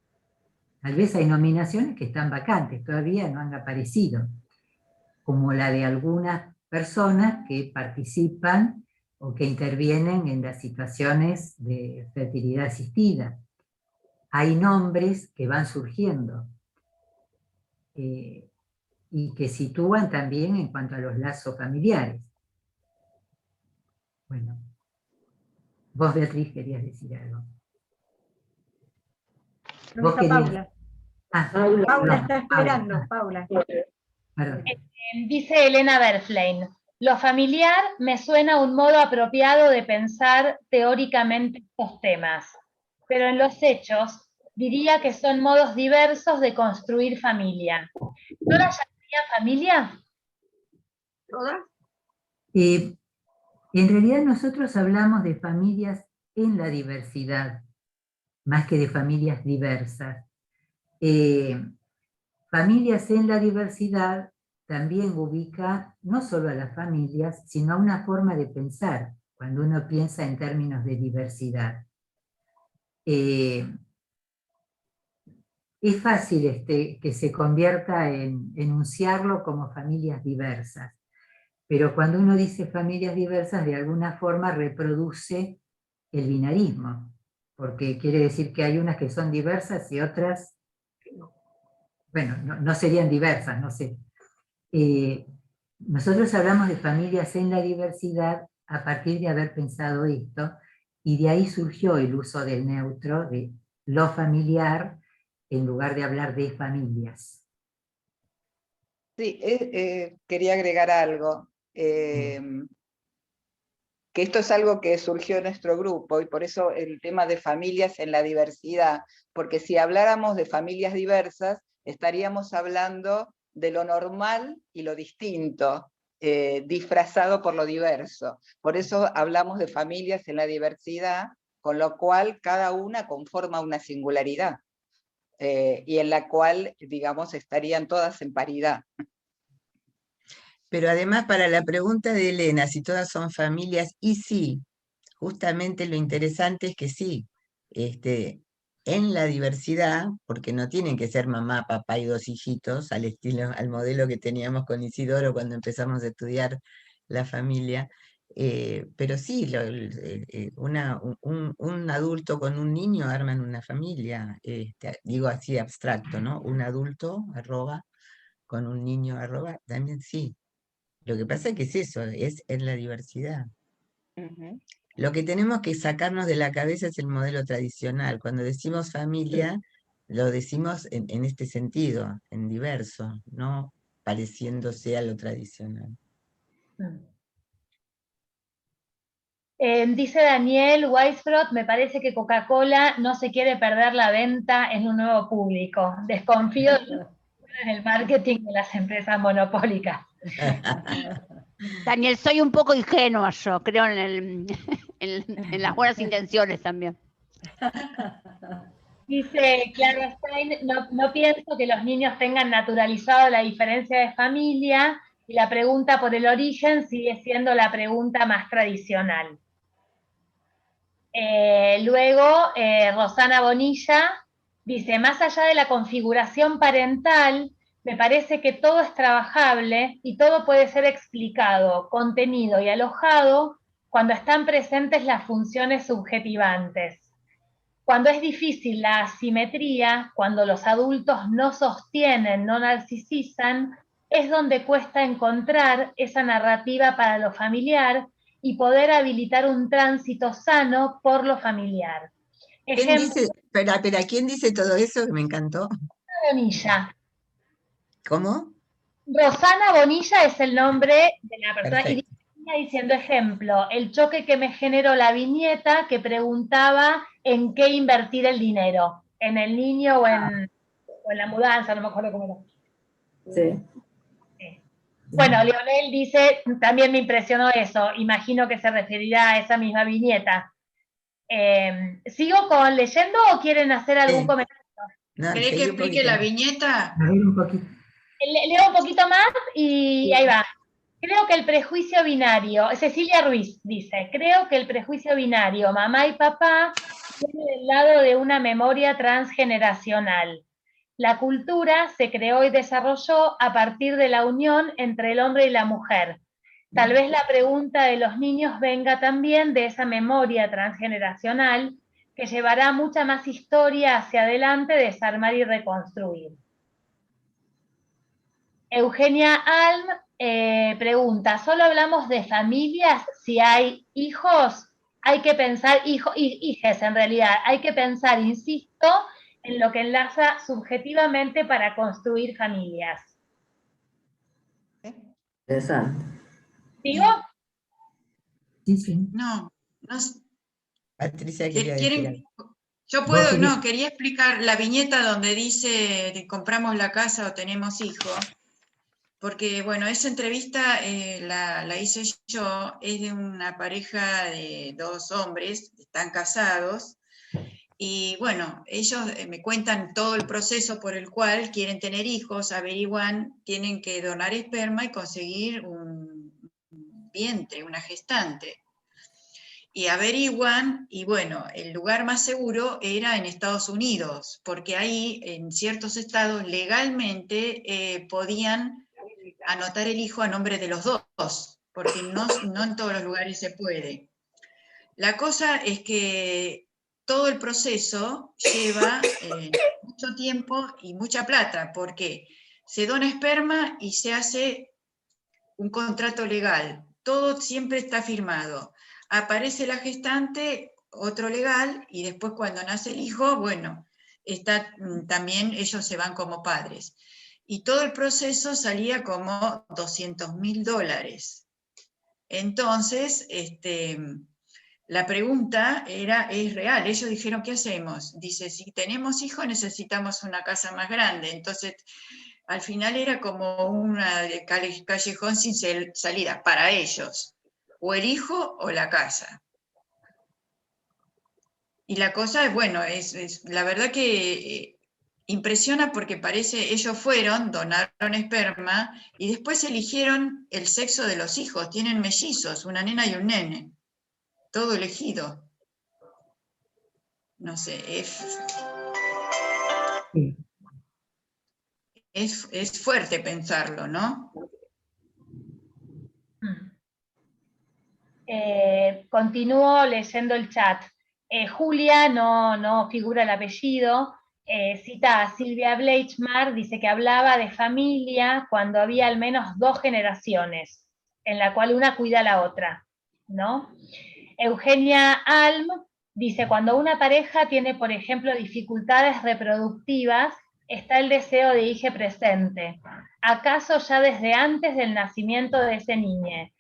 Tal vez hay nominaciones que están vacantes, todavía no han aparecido, como la de algunas personas que participan o que intervienen en las situaciones de fertilidad asistida. Hay nombres que van surgiendo y que sitúan también en cuanto a los lazos familiares. Bueno, vos, Beatriz, querías decir algo. ¿Dónde está Paula? Paula está esperando, Paula. Dice Elena Berflein, lo familiar me suena un modo apropiado de pensar teóricamente estos temas, pero en los hechos diría que son modos diversos de construir familia. ¿No la llamaría familia? ¿Todas? En realidad nosotros hablamos de familias en la diversidad, más que de familias diversas. Familias en la diversidad también ubica no solo a las familias, sino a una forma de pensar, cuando uno piensa en términos de diversidad. Es fácil que se convierta en enunciarlo como familias diversas, pero cuando uno dice familias diversas, de alguna forma reproduce el binarismo, porque quiere decir que hay unas que son diversas y otras, bueno, no serían diversas, no sé. Nosotros hablamos de familias en la diversidad a partir de haber pensado esto, y de ahí surgió el uso del neutro, de lo familiar, en lugar de hablar de familias. Sí, quería agregar algo. Que esto es algo que surgió en nuestro grupo, y por eso el tema de familias en la diversidad, porque si habláramos de familias diversas, estaríamos hablando de lo normal y lo distinto, disfrazado por lo diverso. Por eso hablamos de familias en la diversidad, con lo cual cada una conforma una singularidad, y en la cual, digamos, estarían todas en paridad. Pero además, para la pregunta de Elena, si todas son familias, y sí, justamente lo interesante es que sí, en la diversidad, porque no tienen que ser mamá, papá y 2 hijitos, al modelo que teníamos con Isidoro cuando empezamos a estudiar la familia, pero sí, un adulto con un niño arman una familia, digo así abstracto, ¿no? Un adulto, con un niño, también sí. Lo que pasa es que es eso, es en la diversidad. Lo que tenemos que sacarnos de la cabeza es el modelo tradicional. Cuando decimos familia, lo decimos en este sentido, en diverso, no pareciéndose a lo tradicional. Dice Daniel Weisbrot, me parece que Coca-Cola no se quiere perder la venta en un nuevo público. Desconfío en el marketing de las empresas monopólicas. Daniel, soy un poco ingenua yo, creo en las buenas intenciones también. Dice Clara Stein, no pienso que los niños tengan naturalizado la diferencia de familia, y la pregunta por el origen sigue siendo la pregunta más tradicional. Luego, Rosana Bonilla dice, más allá de la configuración parental, me parece que todo es trabajable y todo puede ser explicado, contenido y alojado cuando están presentes las funciones subjetivantes. Cuando es difícil la asimetría, cuando los adultos no sostienen, no narcisizan, es donde cuesta encontrar esa narrativa para lo familiar y poder habilitar un tránsito sano por lo familiar. ¿Quién dice, ¿quién dice todo eso? Que me encantó. Bonilla. ¿Cómo? Rosana Bonilla es el nombre de la persona. Perfecto. Y diciendo, ejemplo, el choque que me generó la viñeta que preguntaba en qué invertir el dinero, en el niño o en la mudanza, no me acuerdo cómo era. Sí. Bueno, Leonel dice, también me impresionó eso, imagino que se referirá a esa misma viñeta. ¿Sigo leyendo o quieren hacer algún comentario? No, ¿Querés que explique la viñeta? A ver un poquito. Leo un poquito más y ahí va. Creo que el prejuicio binario, Cecilia Ruiz dice, creo que el prejuicio binario, mamá y papá, viene del lado de una memoria transgeneracional. La cultura se creó y desarrolló a partir de la unión entre el hombre y la mujer. Tal vez la pregunta de los niños venga también de esa memoria transgeneracional que llevará mucha más historia hacia adelante, desarmar y reconstruir. Eugenia Alm pregunta, ¿solo hablamos de familias si hay hijos? Hay que pensar, hijes en realidad, hay que pensar, insisto, en lo que enlaza subjetivamente para construir familias. Interesante. ¿Sigo? Sí, sí. No. Patricia quería decir algo. Yo puedo, quería explicar la viñeta donde dice que compramos la casa o tenemos hijos. Porque, bueno, esa entrevista la hice yo, es de una pareja de 2 hombres, están casados, y bueno, ellos me cuentan todo el proceso por el cual quieren tener hijos, averiguan, tienen que donar esperma y conseguir un vientre, una gestante. Y averiguan, y bueno, el lugar más seguro era en Estados Unidos, porque ahí, en ciertos estados, legalmente podían anotar el hijo a nombre de los dos, porque no en todos los lugares se puede. La cosa es que todo el proceso lleva mucho tiempo y mucha plata, porque se dona esperma y se hace un contrato legal. Todo siempre está firmado. Aparece la gestante, otro legal, y después cuando nace el hijo, bueno, también ellos se van como padres. y todo el proceso salía como $200.000. Entonces, la pregunta es real. Ellos dijeron, ¿qué hacemos? Dice, si tenemos hijos necesitamos una casa más grande. Entonces, al final era como una callejón sin salida para ellos. O el hijo o la casa. Y la cosa es, bueno, la verdad que impresiona porque parece, ellos donaron esperma y después eligieron el sexo de los hijos. Tienen mellizos, una nena y un nene. Todo elegido. No sé, es fuerte pensarlo, ¿no? Continúo leyendo el chat. Julia, no figura el apellido, cita a Silvia Bleichmar, dice que hablaba de familia cuando había al menos 2 generaciones, en la cual una cuida a la otra, ¿no? Eugenia Alm dice, cuando una pareja tiene, por ejemplo, dificultades reproductivas, está el deseo de hijo presente. ¿Acaso ya desde antes del nacimiento de ese niño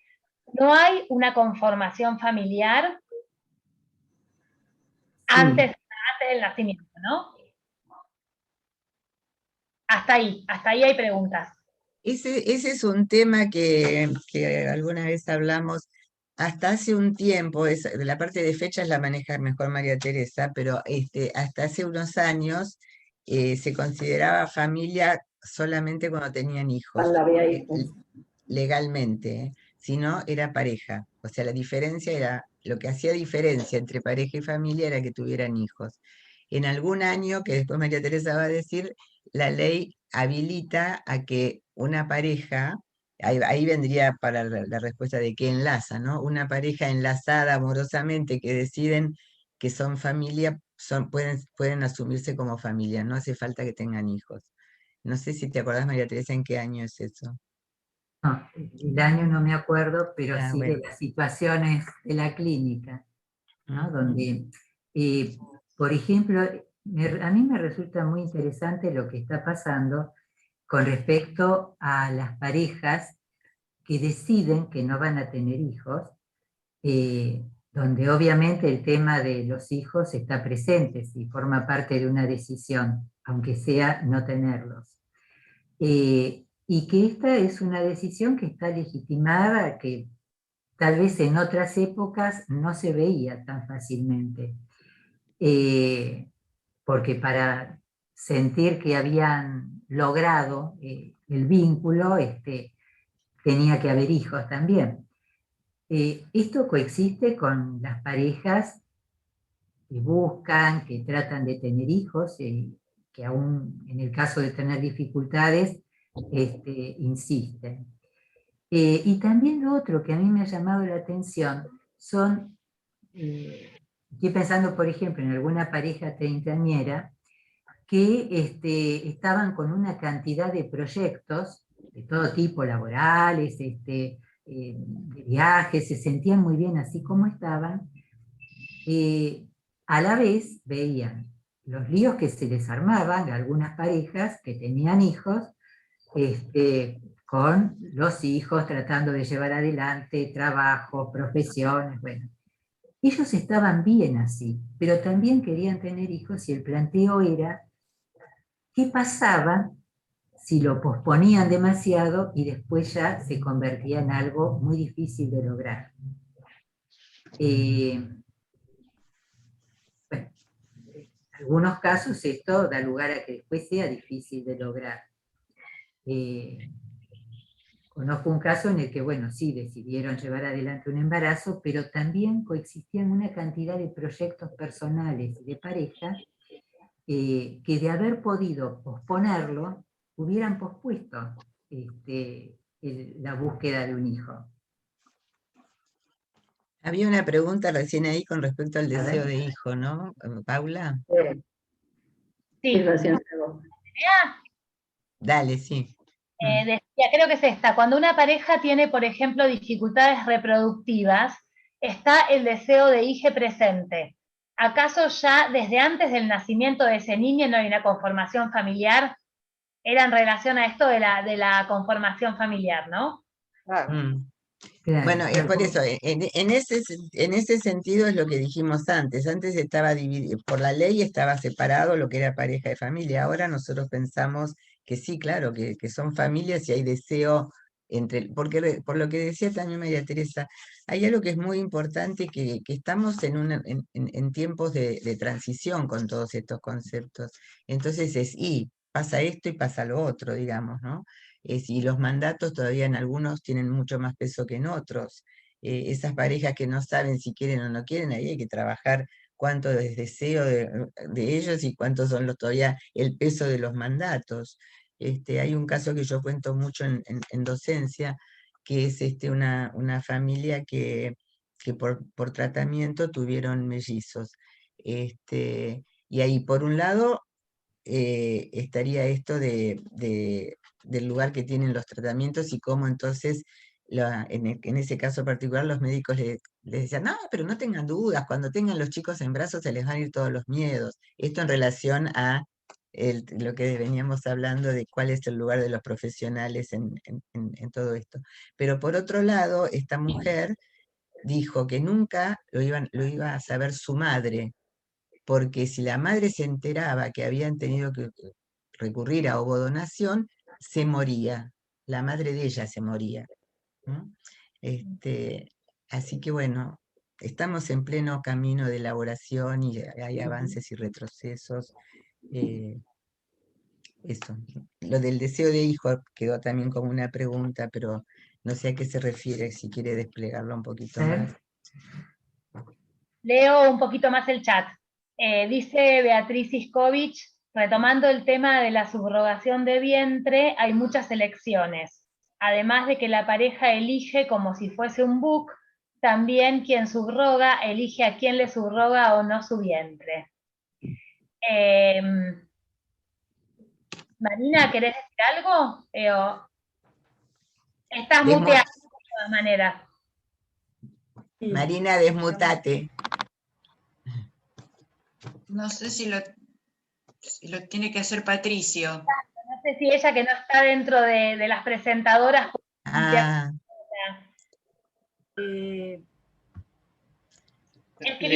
no hay una conformación familiar antes del nacimiento, ¿no? Hasta ahí hay preguntas. Ese es un tema que alguna vez hablamos. Hasta hace un tiempo, de la parte de fechas la maneja mejor María Teresa, pero hasta hace unos años se consideraba familia solamente cuando tenían hijos. Cuando había hijos. Legalmente, si no, era pareja. O sea, la diferencia era, lo que hacía diferencia entre pareja y familia era que tuvieran hijos. En algún año, que después María Teresa va a decir, la ley habilita a que una pareja, ahí vendría para la respuesta de qué enlaza, ¿no? Una pareja enlazada amorosamente que deciden que son familia, pueden asumirse como familia, no hace falta que tengan hijos. No sé si te acordás, María Teresa, en qué año es eso. No, el año no me acuerdo, pero sí bueno. de las situaciones de la clínica, ¿no? Donde, por ejemplo, a mí me resulta muy interesante lo que está pasando con respecto a las parejas que deciden que no van a tener hijos, donde obviamente el tema de los hijos está presente, y forma parte de una decisión, aunque sea no tenerlos. Y que esta es una decisión que está legitimada, que tal vez en otras épocas no se veía tan fácilmente. Porque para sentir que habían logrado el vínculo, tenía que haber hijos también. Esto coexiste con las parejas que buscan, que tratan de tener hijos, que aún en el caso de tener dificultades, insisten. Y también lo otro que a mí me ha llamado la atención son, estoy pensando por ejemplo en alguna pareja treintañera que estaban con una cantidad de proyectos de todo tipo, laborales, de viajes, se sentían muy bien así como estaban, a la vez veían los líos que se les armaban a algunas parejas que tenían hijos, con los hijos tratando de llevar adelante trabajo, profesiones, bueno. Ellos estaban bien así, pero también querían tener hijos y el planteo era qué pasaba si lo posponían demasiado y después ya se convertía en algo muy difícil de lograr. Bueno, en algunos casos esto da lugar a que después sea difícil de lograr. Conozco un caso en el que, bueno, sí, decidieron llevar adelante un embarazo, pero también coexistían una cantidad de proyectos personales y de pareja que de haber podido posponerlo, hubieran pospuesto la búsqueda de un hijo. Había una pregunta recién ahí con respecto al deseo de hijo, ¿no, Paula? Sí. Dale, sí. Decía, creo que es esta, cuando una pareja tiene, por ejemplo, dificultades reproductivas, está el deseo de hijo presente. ¿Acaso ya desde antes del nacimiento de ese niño no hay una conformación familiar? era en relación a esto de la conformación familiar, ¿no? Mm. Claro, Bueno, es claro. por eso, en ese sentido es lo que dijimos antes. Antes estaba dividido, por la ley estaba separado lo que era pareja y familia. Ahora nosotros pensamos que sí, claro, que son familias y hay deseo entre, porque por lo que decía también María Teresa, hay algo que es muy importante, que estamos en tiempos de transición con todos estos conceptos. Entonces pasa esto y pasa lo otro, digamos, ¿no? Y los mandatos todavía en algunos tienen mucho más peso que en otros. Esas parejas que no saben si quieren o no quieren, ahí hay que trabajar cuánto es deseo de ellos y cuántos son todavía el peso de los mandatos. Hay un caso que yo cuento mucho en docencia, que es una familia que por tratamiento tuvieron mellizos. Y ahí, por un lado, estaría esto del lugar que tienen los tratamientos y cómo entonces, en ese caso particular, los médicos les decían, no, pero no tengan dudas, cuando tengan los chicos en brazos se les van a ir todos los miedos. Esto en relación a lo que veníamos hablando de cuál es el lugar de los profesionales en todo esto. Pero por otro lado, esta mujer dijo que nunca lo iba a saber su madre, porque si la madre se enteraba que habían tenido que recurrir a ovodonación, se moría, la madre de ella se moría, ¿no? Así que bueno, estamos en pleno camino de elaboración y hay avances y retrocesos. Eso. Lo del deseo de hijo quedó también como una pregunta, pero no sé a qué se refiere, si quiere desplegarlo un poquito más. Leo un poquito más el chat. Dice Beatriz Iskovich, retomando el tema de la subrogación de vientre, hay muchas elecciones. Además de que la pareja elige como si fuese un book, también quien subroga elige a quién le subroga o no su vientre. Marina, ¿querés decir algo? Estás muteada de todas maneras. Marina, desmutate. No sé si lo tiene que hacer Patricio. No sé si ella, que no está dentro de las presentadoras. Le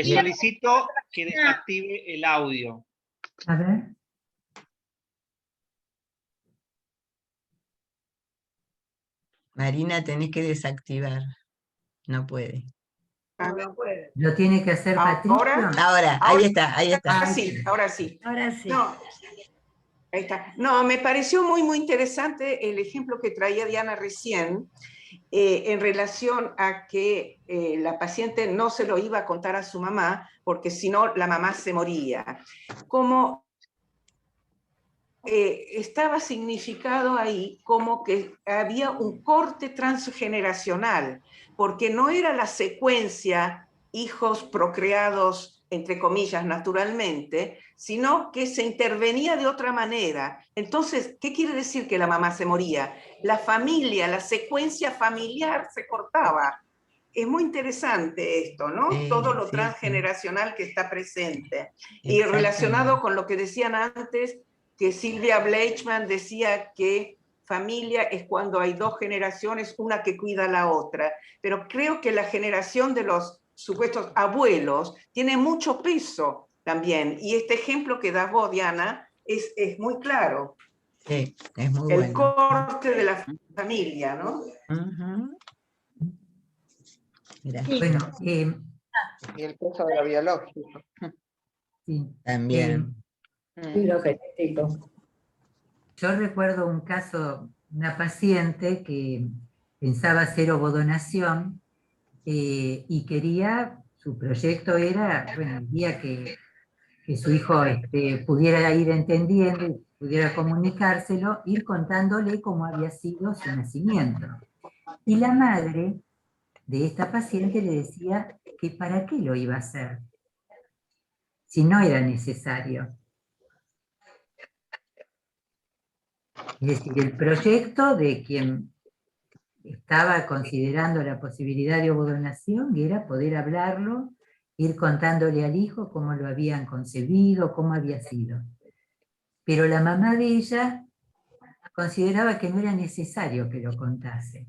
solicito que desactive el audio. A ver. Marina, tenés que desactivar. No puede. No puede. ¿Lo tiene que hacer Patricio? Ahora, ahí está, ahí está. Ahora sí, ahora sí. Ahora sí. No, ahí está. No, me pareció muy, muy interesante el ejemplo que traía Diana recién, en relación a que la paciente no se lo iba a contar a su mamá, porque si no, la mamá se moría. Como estaba significado ahí como que había un corte transgeneracional, porque no era la secuencia hijos procreados, entre comillas, naturalmente, sino que se intervenía de otra manera. Entonces, ¿qué quiere decir que la mamá se moría? La familia, la secuencia familiar se cortaba. Es muy interesante esto, ¿no? Todo lo transgeneracional que está presente. Y relacionado con lo que decían antes, que Silvia Bleichmann decía que familia es cuando hay dos generaciones, una que cuida a la otra. Pero creo que la generación de los supuestos abuelos tiene mucho peso también. Y este ejemplo que das vos, Diana, es muy claro. Sí, es muy El bueno. corte de la familia, ¿no? Mira. Bueno, y el peso de lo biológico. Sí. También. Y lo genético. Yo recuerdo un caso, una paciente que pensaba hacer ovodonación y quería, su proyecto era, bueno, el día que su hijo pudiera ir entendiendo y pudiera comunicárselo, ir contándole cómo había sido su nacimiento. Y la madre de esta paciente le decía que para qué lo iba a hacer, si no era necesario. Es decir, el proyecto de quien estaba considerando la posibilidad de ovodonación era poder hablarlo, ir contándole al hijo cómo lo habían concebido, cómo había sido. Pero la mamá de ella consideraba que no era necesario que lo contase.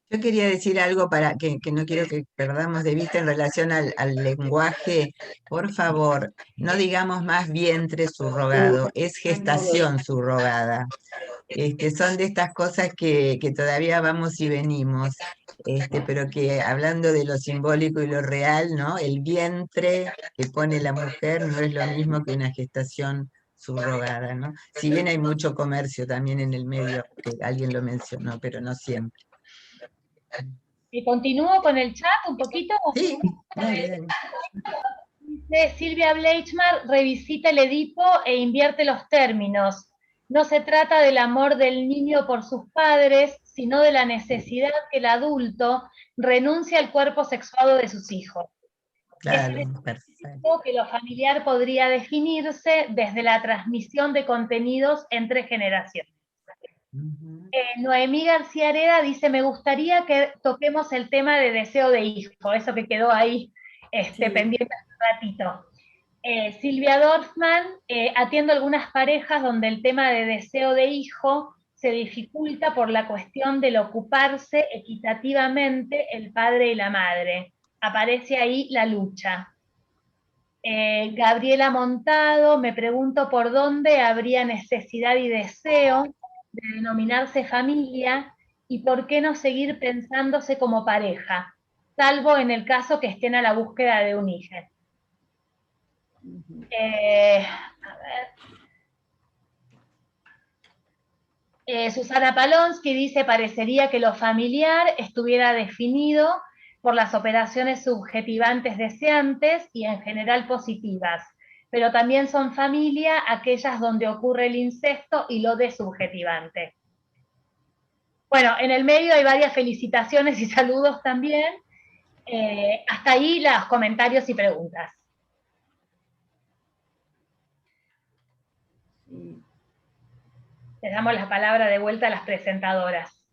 Yo quería decir algo para que no quiero que perdamos de vista en relación al lenguaje. Por favor, no digamos más vientre subrogado, es gestación subrogada. Son de estas cosas que todavía vamos y venimos, pero que hablando de lo simbólico y lo real, ¿no? El vientre que pone la mujer no es lo mismo que una gestación subrogada, ¿no? Si bien hay mucho comercio también en el medio, que alguien lo mencionó, pero no siempre. ¿Y continúo con el chat un poquito? Sí, dale, dale. Dice Silvia Bleichmar, revisita el Edipo e invierte los términos. No se trata del amor del niño por sus padres, sino de la necesidad que el adulto renuncie al cuerpo sexuado de sus hijos. Claro, es perfecto. que lo familiar podría definirse desde la transmisión de contenidos entre generaciones. Noemí García Areda dice, me gustaría que toquemos el tema de deseo de hijo, eso que quedó ahí pendiente hace un ratito. Silvia Dorfman, atiendo algunas parejas donde el tema de deseo de hijo se dificulta por la cuestión del ocuparse equitativamente el padre y la madre. Aparece ahí la lucha. Gabriela Montado, me pregunto por dónde habría necesidad y deseo de denominarse familia y por qué no seguir pensándose como pareja, salvo en el caso que estén a la búsqueda de un hijo. Susana Palonsky dice, parecería que lo familiar estuviera definido por las operaciones subjetivantes deseantes y en general positivas, pero también son familia aquellas donde ocurre el incesto y lo desubjetivante. Bueno, en el medio hay varias felicitaciones y saludos también. Hasta ahí los comentarios y preguntas. Les damos la palabra de vuelta a las presentadoras.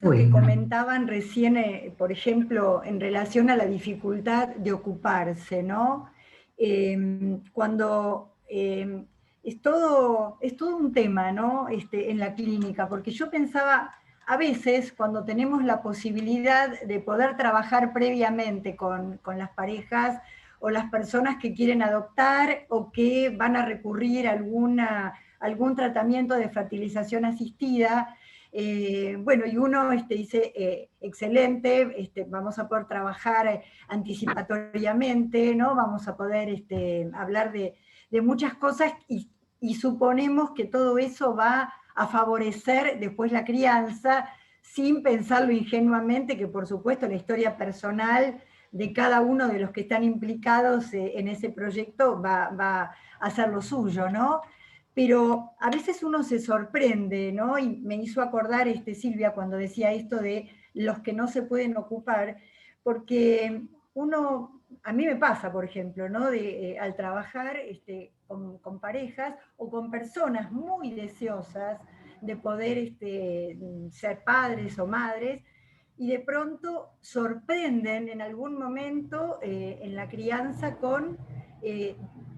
Lo que comentaban recién, por ejemplo, en relación a la dificultad de ocuparse, ¿no? Cuando es todo un tema, ¿no? En la clínica, porque yo pensaba, a veces cuando tenemos la posibilidad de poder trabajar previamente con las parejas o las personas que quieren adoptar o que van a recurrir a algún tratamiento de fertilización asistida, bueno, y uno dice, excelente, vamos a poder trabajar anticipatoriamente, ¿no? Vamos a poder hablar de muchas cosas y suponemos que todo eso va a favorecer después la crianza, sin pensarlo ingenuamente, que por supuesto la historia personal de cada uno de los que están implicados en ese proyecto va a hacer lo suyo, ¿no? Pero a veces uno se sorprende, ¿no? Y me hizo acordar Silvia cuando decía esto de los que no se pueden ocupar, porque a mí me pasa, por ejemplo, ¿no? Al trabajar con parejas o con personas muy deseosas de poder ser padres o madres, y de pronto sorprenden en algún momento en la crianza con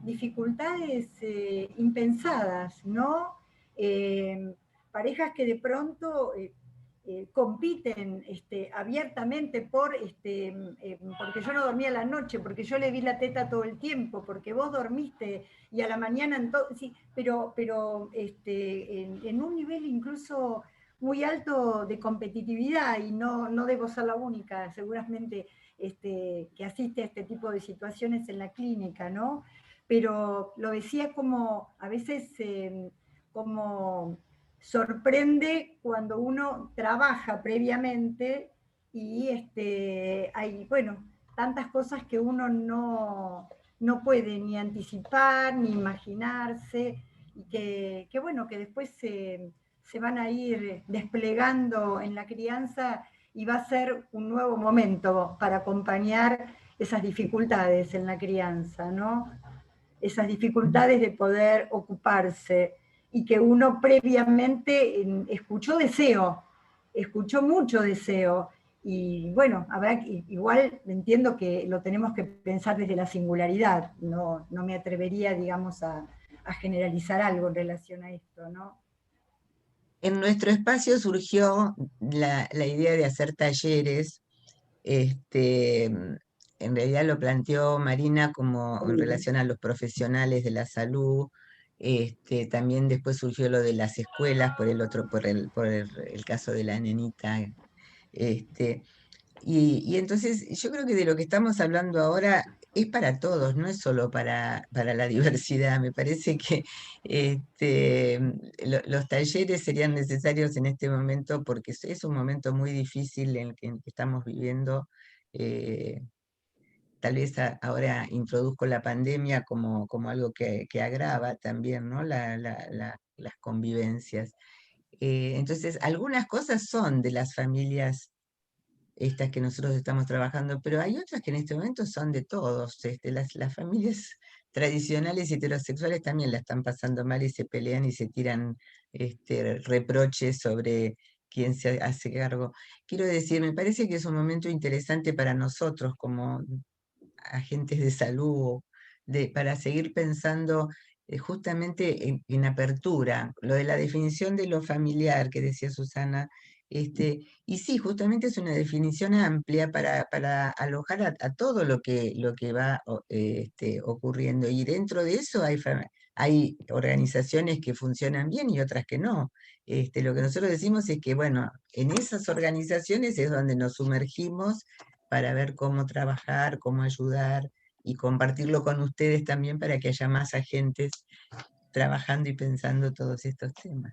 dificultades impensadas, ¿no? Parejas que de pronto compiten abiertamente porque yo no dormía la noche, porque yo le vi la teta todo el tiempo, porque vos dormiste y a la mañana, sí, pero en un nivel incluso muy alto de competitividad, y no debo ser la única, seguramente, que asiste a este tipo de situaciones en la clínica, ¿no? Pero lo decía como, a veces, como sorprende cuando uno trabaja previamente y hay, bueno, tantas cosas que uno no puede ni anticipar, ni imaginarse, y que bueno, que después se van a ir desplegando en la crianza y va a ser un nuevo momento para acompañar esas dificultades en la crianza, ¿no? Esas dificultades de poder ocuparse, y que uno previamente escuchó mucho deseo, Y bueno, igual entiendo que lo tenemos que pensar desde la singularidad, no me atrevería, digamos, a generalizar algo en relación a esto, ¿no? En nuestro espacio surgió la idea de hacer talleres. En realidad lo planteó Marina como en relación a los profesionales de la salud. También después surgió lo de las escuelas por el caso de la nenita. Y entonces yo creo que de lo que estamos hablando ahora es para todos, no es solo para la diversidad. Me parece que los talleres serían necesarios en este momento porque es un momento muy difícil en el que estamos viviendo. Tal vez ahora introduzco la pandemia como algo que agrava también, ¿no? Las convivencias. Entonces, algunas cosas son de las familias estas que nosotros estamos trabajando, pero hay otras que en este momento son de todos. Las familias tradicionales y heterosexuales también la están pasando mal y se pelean y se tiran reproches sobre quién se hace cargo. Quiero decir, me parece que es un momento interesante para nosotros como agentes de salud, para seguir pensando justamente en apertura. Lo de la definición de lo familiar que decía Susana, y sí, justamente es una definición amplia para alojar a todo lo que va ocurriendo. Y dentro de eso hay organizaciones que funcionan bien y otras que no. Lo que nosotros decimos es que, bueno, en esas organizaciones es donde nos sumergimos para ver cómo trabajar, cómo ayudar y compartirlo con ustedes también para que haya más agentes trabajando y pensando todos estos temas.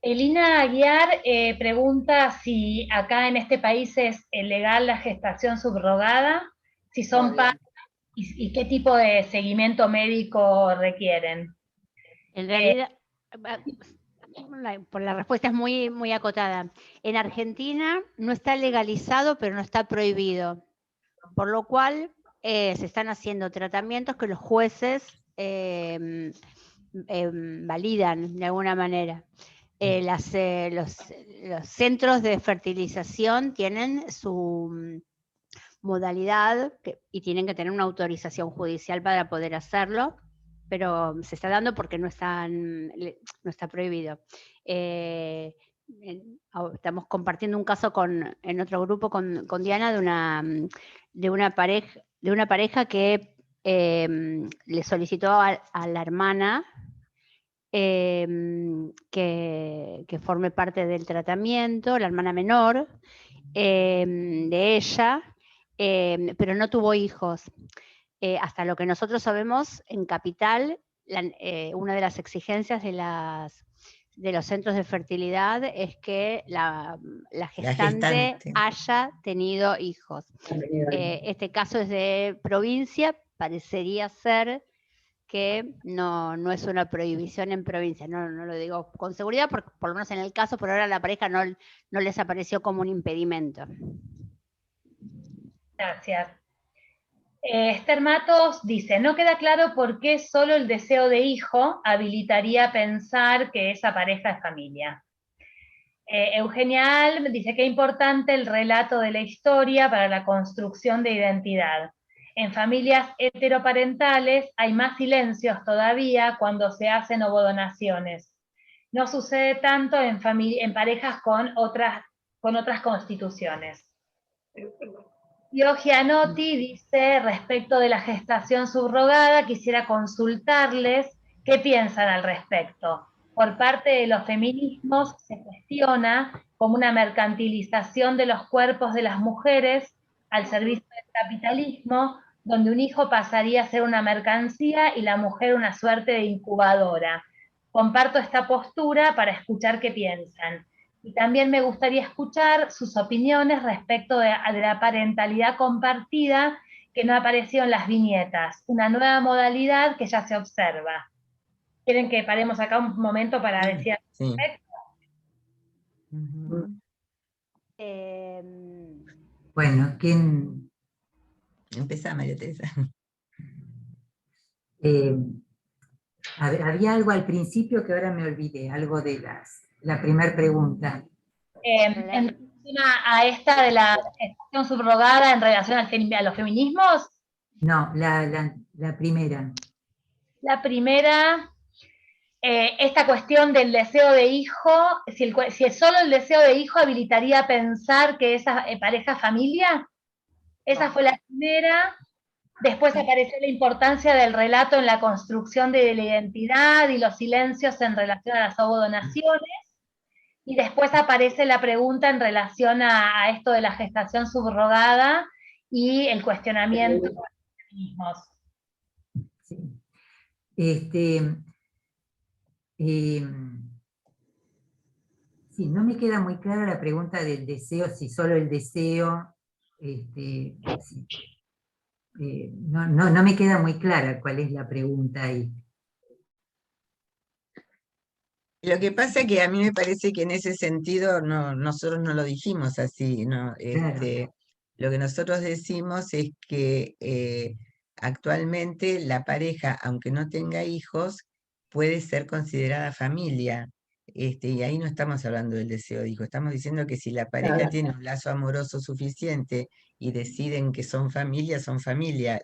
Elina Aguiar pregunta si acá en este país es legal la gestación subrogada, si son padres y qué tipo de seguimiento médico requieren. En realidad, por la respuesta es muy, muy acotada. En Argentina no está legalizado, pero no está prohibido, por lo cual se están haciendo tratamientos que los jueces validan de alguna manera. Los centros de fertilización tienen su modalidad y tienen que tener una autorización judicial para poder hacerlo, pero se está dando porque no está prohibido. Estamos compartiendo un caso en otro grupo con Diana de una pareja que le solicitó a la hermana que forme parte del tratamiento, la hermana menor de ella, pero no tuvo hijos. Hasta lo que nosotros sabemos, en Capital, una de las exigencias de los centros de fertilidad es que la gestante haya tenido hijos. Este caso es de provincia, parecería ser que no es una prohibición en provincia, no lo digo con seguridad, por lo menos en el caso, por ahora la pareja no les apareció como un impedimento. Gracias. Esther Matos dice, no queda claro por qué solo el deseo de hijo habilitaría pensar que esa pareja es familia. Eugenia Alm dice que es importante el relato de la historia para la construcción de identidad. En familias heteroparentales hay más silencios todavía cuando se hacen ovodonaciones. No sucede tanto en parejas con otras constituciones. Gianotti dice, respecto de la gestación subrogada, quisiera consultarles qué piensan al respecto. Por parte de los feminismos se cuestiona como una mercantilización de los cuerpos de las mujeres al servicio del capitalismo, donde un hijo pasaría a ser una mercancía y la mujer una suerte de incubadora. Comparto esta postura para escuchar qué piensan. Y también me gustaría escuchar sus opiniones respecto de la parentalidad compartida que no apareció en las viñetas, una nueva modalidad que ya se observa. ¿Quieren que paremos acá un momento para decir al respecto? Bueno, ¿quién? Empezá, María Teresa. Había algo al principio que ahora me olvidé, algo de la primera pregunta. En relación a esta de la gestación subrogada en relación a los feminismos. No, la primera. La primera, esta cuestión del deseo de hijo, si solo el deseo de hijo habilitaría a pensar que esa pareja familia. Esa fue la primera. Después apareció la importancia del relato en la construcción de la identidad y los silencios en relación a las ovodonaciones. Y después aparece la pregunta en relación a esto de la gestación subrogada y el cuestionamiento de los feminismos. Sí, no me queda muy clara la pregunta del deseo, si solo el deseo, no me queda muy clara cuál es la pregunta ahí. Lo que pasa es que a mí me parece que en ese sentido nosotros no lo dijimos así, ¿no? Lo que nosotros decimos es que actualmente la pareja, aunque no tenga hijos, puede ser considerada familia. Y ahí no estamos hablando del deseo de hijo, estamos diciendo que si la pareja tiene un lazo amoroso suficiente y deciden que son familia,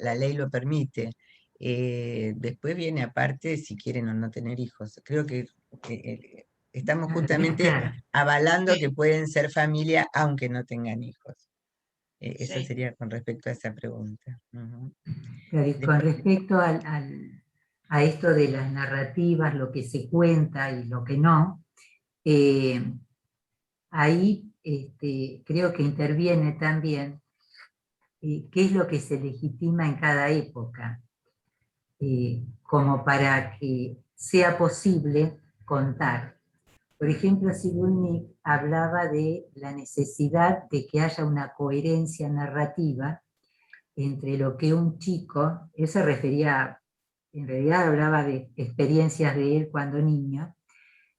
la ley lo permite. Después viene aparte si quieren o no tener hijos. Creo que estamos justamente avalando que pueden ser familia aunque no tengan hijos. Eso sería con respecto a esa pregunta. Claro, y con respecto a esto de las narrativas, lo que se cuenta y lo que no, ahí creo que interviene también qué es lo que se legitima en cada época, como para que sea posible contar. Por ejemplo, Cyrulnik hablaba de la necesidad de que haya una coherencia narrativa entre lo que un chico, él se refería, en realidad hablaba de experiencias de él cuando niño,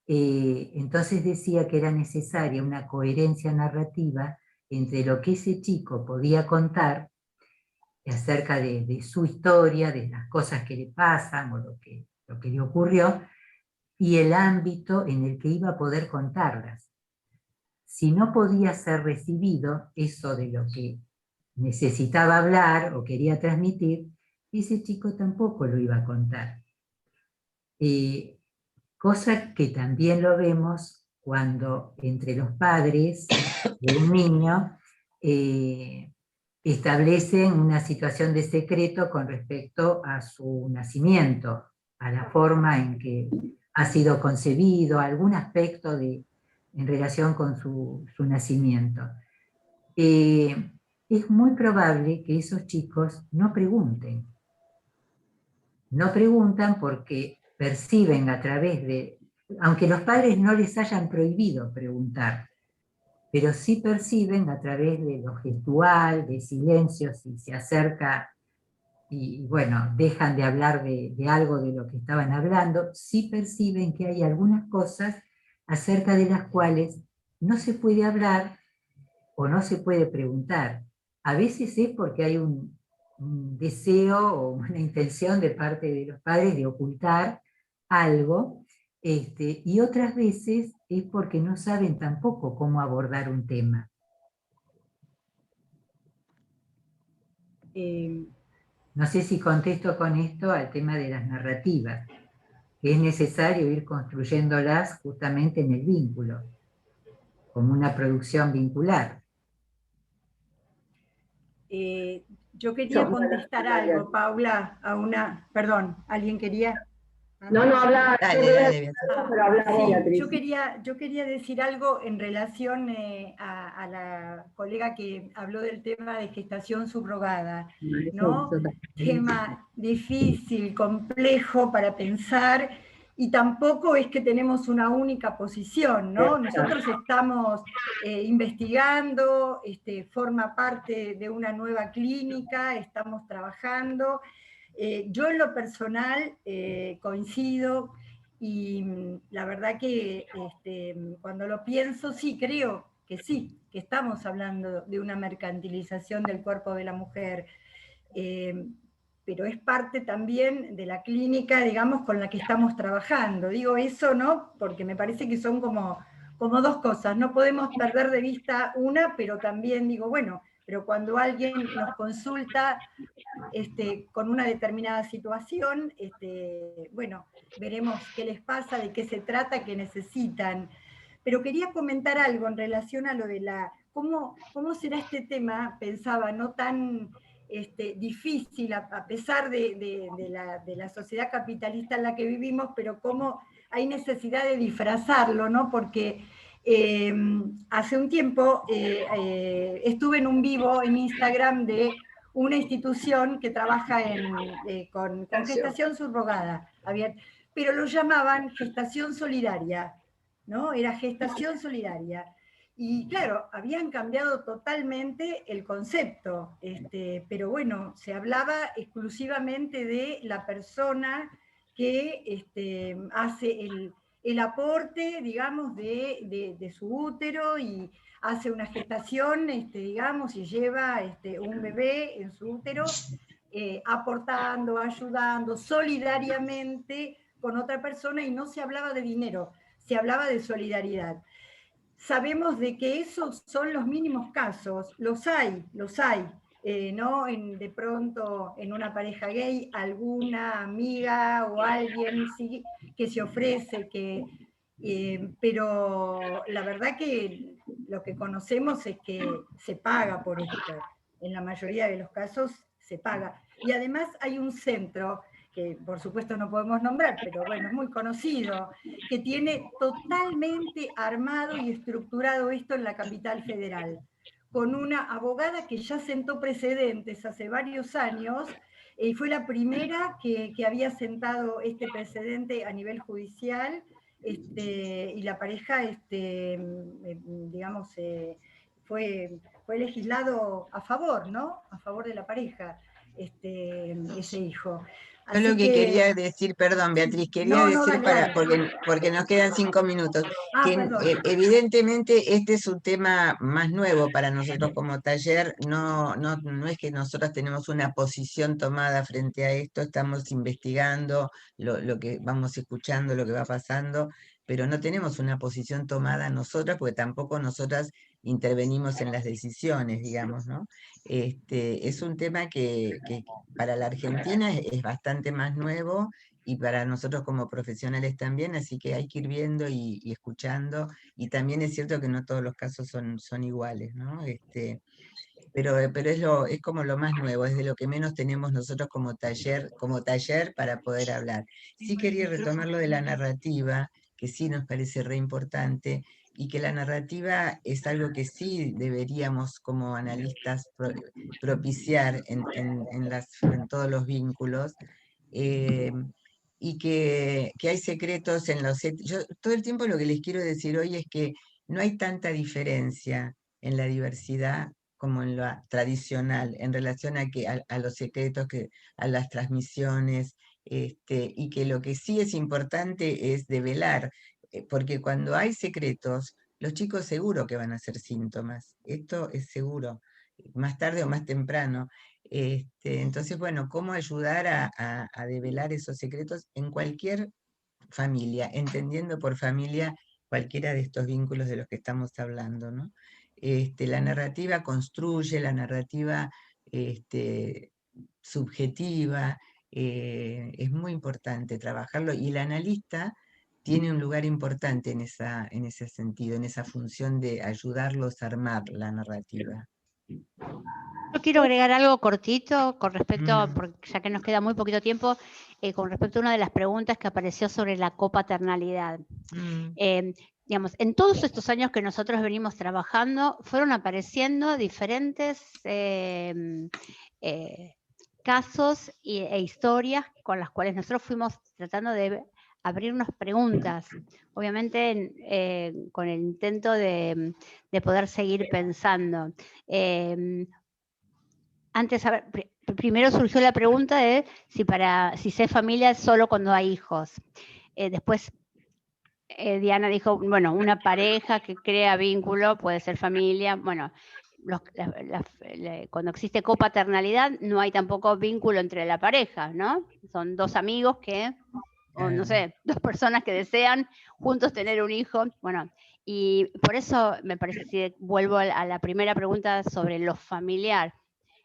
entonces decía que era necesaria una coherencia narrativa entre lo que ese chico podía contar acerca de su historia, de las cosas que le pasan o lo que le ocurrió, y el ámbito en el que iba a poder contarlas. Si no podía ser recibido eso de lo que necesitaba hablar o quería transmitir, ese chico tampoco lo iba a contar. Cosa que también lo vemos cuando entre los padres de un niño establecen una situación de secreto con respecto a su nacimiento, a la forma en que ha sido concebido, algún aspecto en relación con su nacimiento. Es muy probable que esos chicos no pregunten. No preguntan porque perciben a través de, aunque los padres no les hayan prohibido preguntar, pero sí perciben a través de lo gestual, de silencio, si se acerca y bueno, dejan de hablar de algo de lo que estaban hablando, sí perciben que hay algunas cosas acerca de las cuales no se puede hablar o no se puede preguntar. A veces es porque hay un deseo o una intención de parte de los padres de ocultar algo, y otras veces es porque no saben tampoco cómo abordar un tema. No sé si contesto con esto al tema de las narrativas, que es necesario ir construyéndolas justamente en el vínculo, como una producción vincular. Yo quería contestar algo, Paula, a una... Perdón, ¿alguien quería? No, habla. Dale, pero habla Beatriz. Yo quería decir algo en relación a la colega que habló del tema de gestación subrogada, ¿no? Tema difícil, complejo para pensar, y tampoco es que tenemos una única posición, ¿no? Nosotros estamos investigando, forma parte de una nueva clínica, estamos trabajando. Yo en lo personal coincido, y la verdad que cuando lo pienso, sí, creo que sí, que estamos hablando de una mercantilización del cuerpo de la mujer, pero es parte también de la clínica, digamos, con la que estamos trabajando. Digo eso, ¿no? Porque me parece que son como como dos cosas, no podemos perder de vista una, pero también digo, bueno, pero cuando alguien nos consulta con una determinada situación, bueno, veremos qué les pasa, de qué se trata, qué necesitan. Pero quería comentar algo en relación a lo de cómo será este tema, pensaba, no tan difícil, a pesar de la sociedad capitalista en la que vivimos, pero cómo hay necesidad de disfrazarlo, ¿no? Porque hace un tiempo estuve en un vivo en Instagram de una institución que trabaja con gestación subrogada, pero lo llamaban gestación solidaria, ¿no? Era gestación solidaria. Y claro, habían cambiado totalmente el concepto, pero bueno, se hablaba exclusivamente de la persona que hace el aporte, digamos, de su útero y hace una gestación, digamos, y lleva un bebé en su útero, aportando, ayudando solidariamente con otra persona, y no se hablaba de dinero, se hablaba de solidaridad. Sabemos de que esos son los mínimos casos, los hay, ¿no? De pronto en una pareja gay, alguna amiga o alguien sí, que se ofrece, pero la verdad que lo que conocemos es que se paga por esto, en la mayoría de los casos se paga. Y además hay un centro, que por supuesto no podemos nombrar, pero bueno, es muy conocido, que tiene totalmente armado y estructurado esto en la capital federal, con una abogada que ya sentó precedentes hace varios años, y fue la primera que había sentado este precedente a nivel judicial, y la pareja, digamos, fue legislado a favor, ¿no? A favor de la pareja, ese hijo. Yo lo que quería decir, perdón Beatriz, quería decir porque nos quedan 5 minutos, que evidentemente este es un tema más nuevo para nosotros como taller, no es que nosotros tenemos una posición tomada frente a esto, estamos investigando lo que vamos escuchando, lo que va pasando, pero no tenemos una posición tomada nosotras, porque tampoco nosotras intervenimos en las decisiones, digamos, ¿no? Es un tema que para la Argentina es bastante más nuevo y para nosotros como profesionales también, así que hay que ir viendo y escuchando, y también es cierto que no todos los casos son iguales, ¿no? Pero es como lo más nuevo, es de lo que menos tenemos nosotros como taller para poder hablar. Sí quería retomar lo de la narrativa, que sí nos parece re importante, y que la narrativa es algo que sí deberíamos como analistas propiciar en todos los vínculos, y que hay secretos en los... Yo todo el tiempo lo que les quiero decir hoy es que no hay tanta diferencia en la diversidad como en lo tradicional, en relación a los secretos, a las transmisiones, y que lo que sí es importante es develar, porque cuando hay secretos, los chicos seguro que van a hacer síntomas, esto es seguro, más tarde o más temprano. Entonces, bueno, ¿cómo ayudar a develar esos secretos en cualquier familia, entendiendo por familia cualquiera de estos vínculos de los que estamos hablando, ¿no? La narrativa construye, la narrativa subjetiva, es muy importante trabajarlo, y el analista tiene un lugar importante en ese sentido, en esa función de ayudarlos a armar la narrativa. Yo quiero agregar algo cortito con respecto, porque ya que nos queda muy poquito tiempo, con respecto a una de las preguntas que apareció sobre la copaternalidad. Digamos, en todos estos años que nosotros venimos trabajando, fueron apareciendo diferentes casos e historias con las cuales nosotros fuimos tratando de abrirnos preguntas, obviamente con el intento de poder seguir pensando. Antes, primero surgió la pregunta de si ser familia es solo cuando hay hijos. Después Diana dijo, bueno, una pareja que crea vínculo puede ser familia. Bueno, cuando existe copaternalidad no hay tampoco vínculo entre la pareja, ¿no? Son dos amigos que o no sé, dos personas que desean juntos tener un hijo. Bueno, y por eso me parece, si vuelvo a la primera pregunta sobre lo familiar,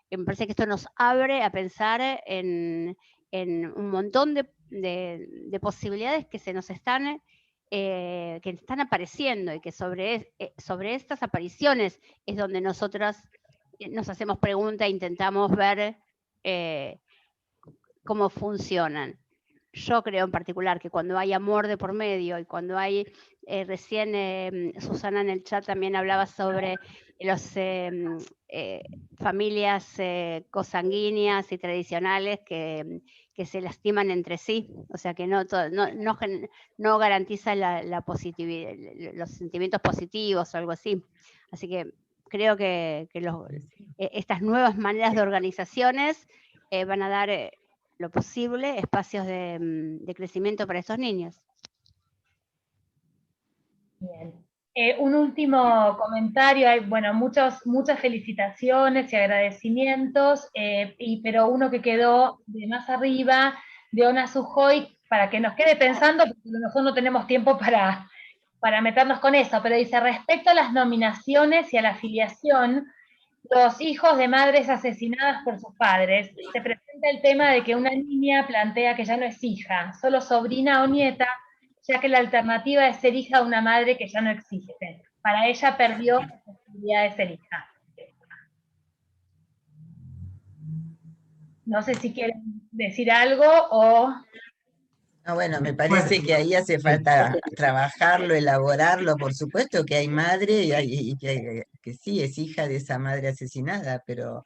me parece que esto nos abre a pensar en un montón de posibilidades que se nos están, que están apareciendo, y que sobre estas apariciones es donde nosotras nos hacemos preguntas e intentamos ver cómo funcionan. Yo creo en particular que cuando hay amor de por medio y cuando hay, recién Susana en el chat también hablaba sobre las familias cosanguíneas y tradicionales que se lastiman entre sí, o sea que no garantiza la positividad, los sentimientos positivos o algo así. Así que creo que estas nuevas maneras de organizaciones van a dar lo posible espacios de crecimiento para esos niños. Bien. Un último comentario, hay, bueno, muchas felicitaciones y agradecimientos, pero uno que quedó de más arriba, de Ona Sujoy, para que nos quede pensando, porque nosotros no tenemos tiempo para meternos con eso, pero dice, respecto a las nominaciones y a la afiliación, los hijos de madres asesinadas por sus padres, se presenta el tema de que una niña plantea que ya no es hija, solo sobrina o nieta, ya que la alternativa es ser hija de una madre que ya no existe. Para ella perdió la posibilidad de ser hija. No sé si quieren decir algo o... Bueno, me parece que ahí hace falta trabajarlo, elaborarlo. Por supuesto que hay madre y que sí es hija de esa madre asesinada, pero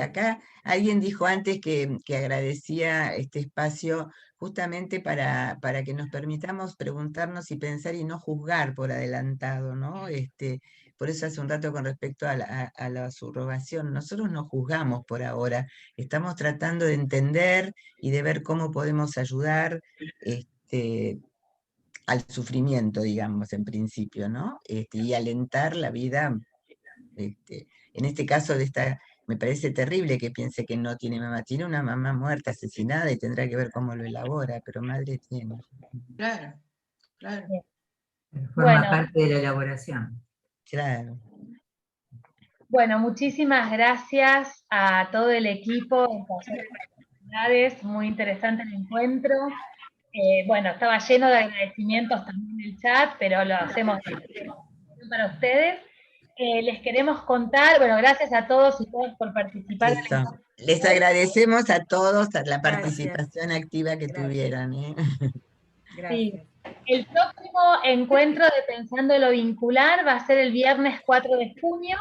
acá alguien dijo antes que agradecía este espacio justamente para que nos permitamos preguntarnos y pensar y no juzgar por adelantado, ¿no? Por eso hace un rato con respecto a la subrogación, nosotros no juzgamos por ahora, estamos tratando de entender y de ver cómo podemos ayudar al sufrimiento, digamos, en principio, ¿no? Y alentar la vida, en este caso me parece terrible que piense que no tiene mamá, tiene una mamá muerta, asesinada, y tendrá que ver cómo lo elabora, pero madre tiene. Claro, claro. Forma parte de la elaboración. Claro. Bueno, muchísimas gracias a todo el equipo, muy interesante el encuentro. Bueno, estaba lleno de agradecimientos también en el chat, pero lo hacemos para ustedes. Les queremos contar, bueno, gracias a todos y todas por participar. Les agradecemos a todos la participación activa que tuvieron. Sí. El próximo encuentro de Pensando lo Vincular va a ser el viernes 4 de junio.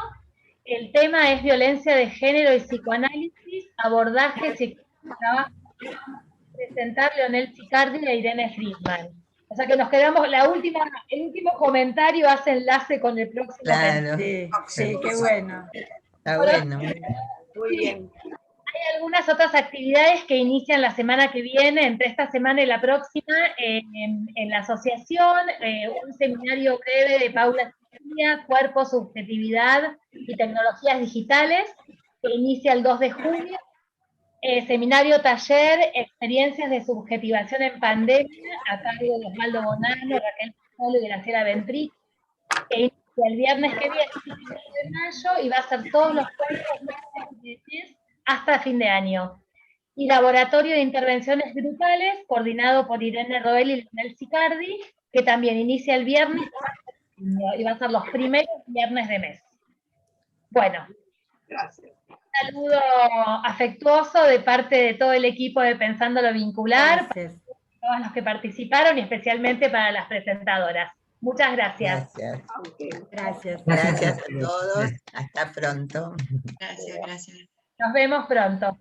El tema es violencia de género y psicoanálisis, abordajes y trabajo. Presentar Leonel Sicardi e Irene Friedman. O sea que nos quedamos, el último comentario hace enlace con el próximo. Claro. Sí, qué bueno. Está bueno. Muy bien. Hay algunas otras actividades que inician la semana que viene, entre esta semana y la próxima, en la asociación, un seminario breve de Paula Cecilia, Cuerpo, Subjetividad y Tecnologías Digitales, que inicia el 2 de junio. Seminario taller, experiencias de subjetivación en pandemia, a cargo de Osvaldo Bonano, Raquel Polo y Graciela Ventrí, que inicia el viernes que viene, el 5 de mayo, y va a ser todos los jueves hasta fin de año. Y laboratorio de intervenciones grupales, coordinado por Irene Roel y Leonel Sicardi, que también inicia el viernes y va a ser los primeros viernes de mes. Bueno, gracias. Un saludo afectuoso de parte de todo el equipo de Pensando lo Vincular, para todos los que participaron y especialmente para las presentadoras. Muchas gracias. Gracias a todos. Hasta pronto. Gracias. Nos vemos pronto.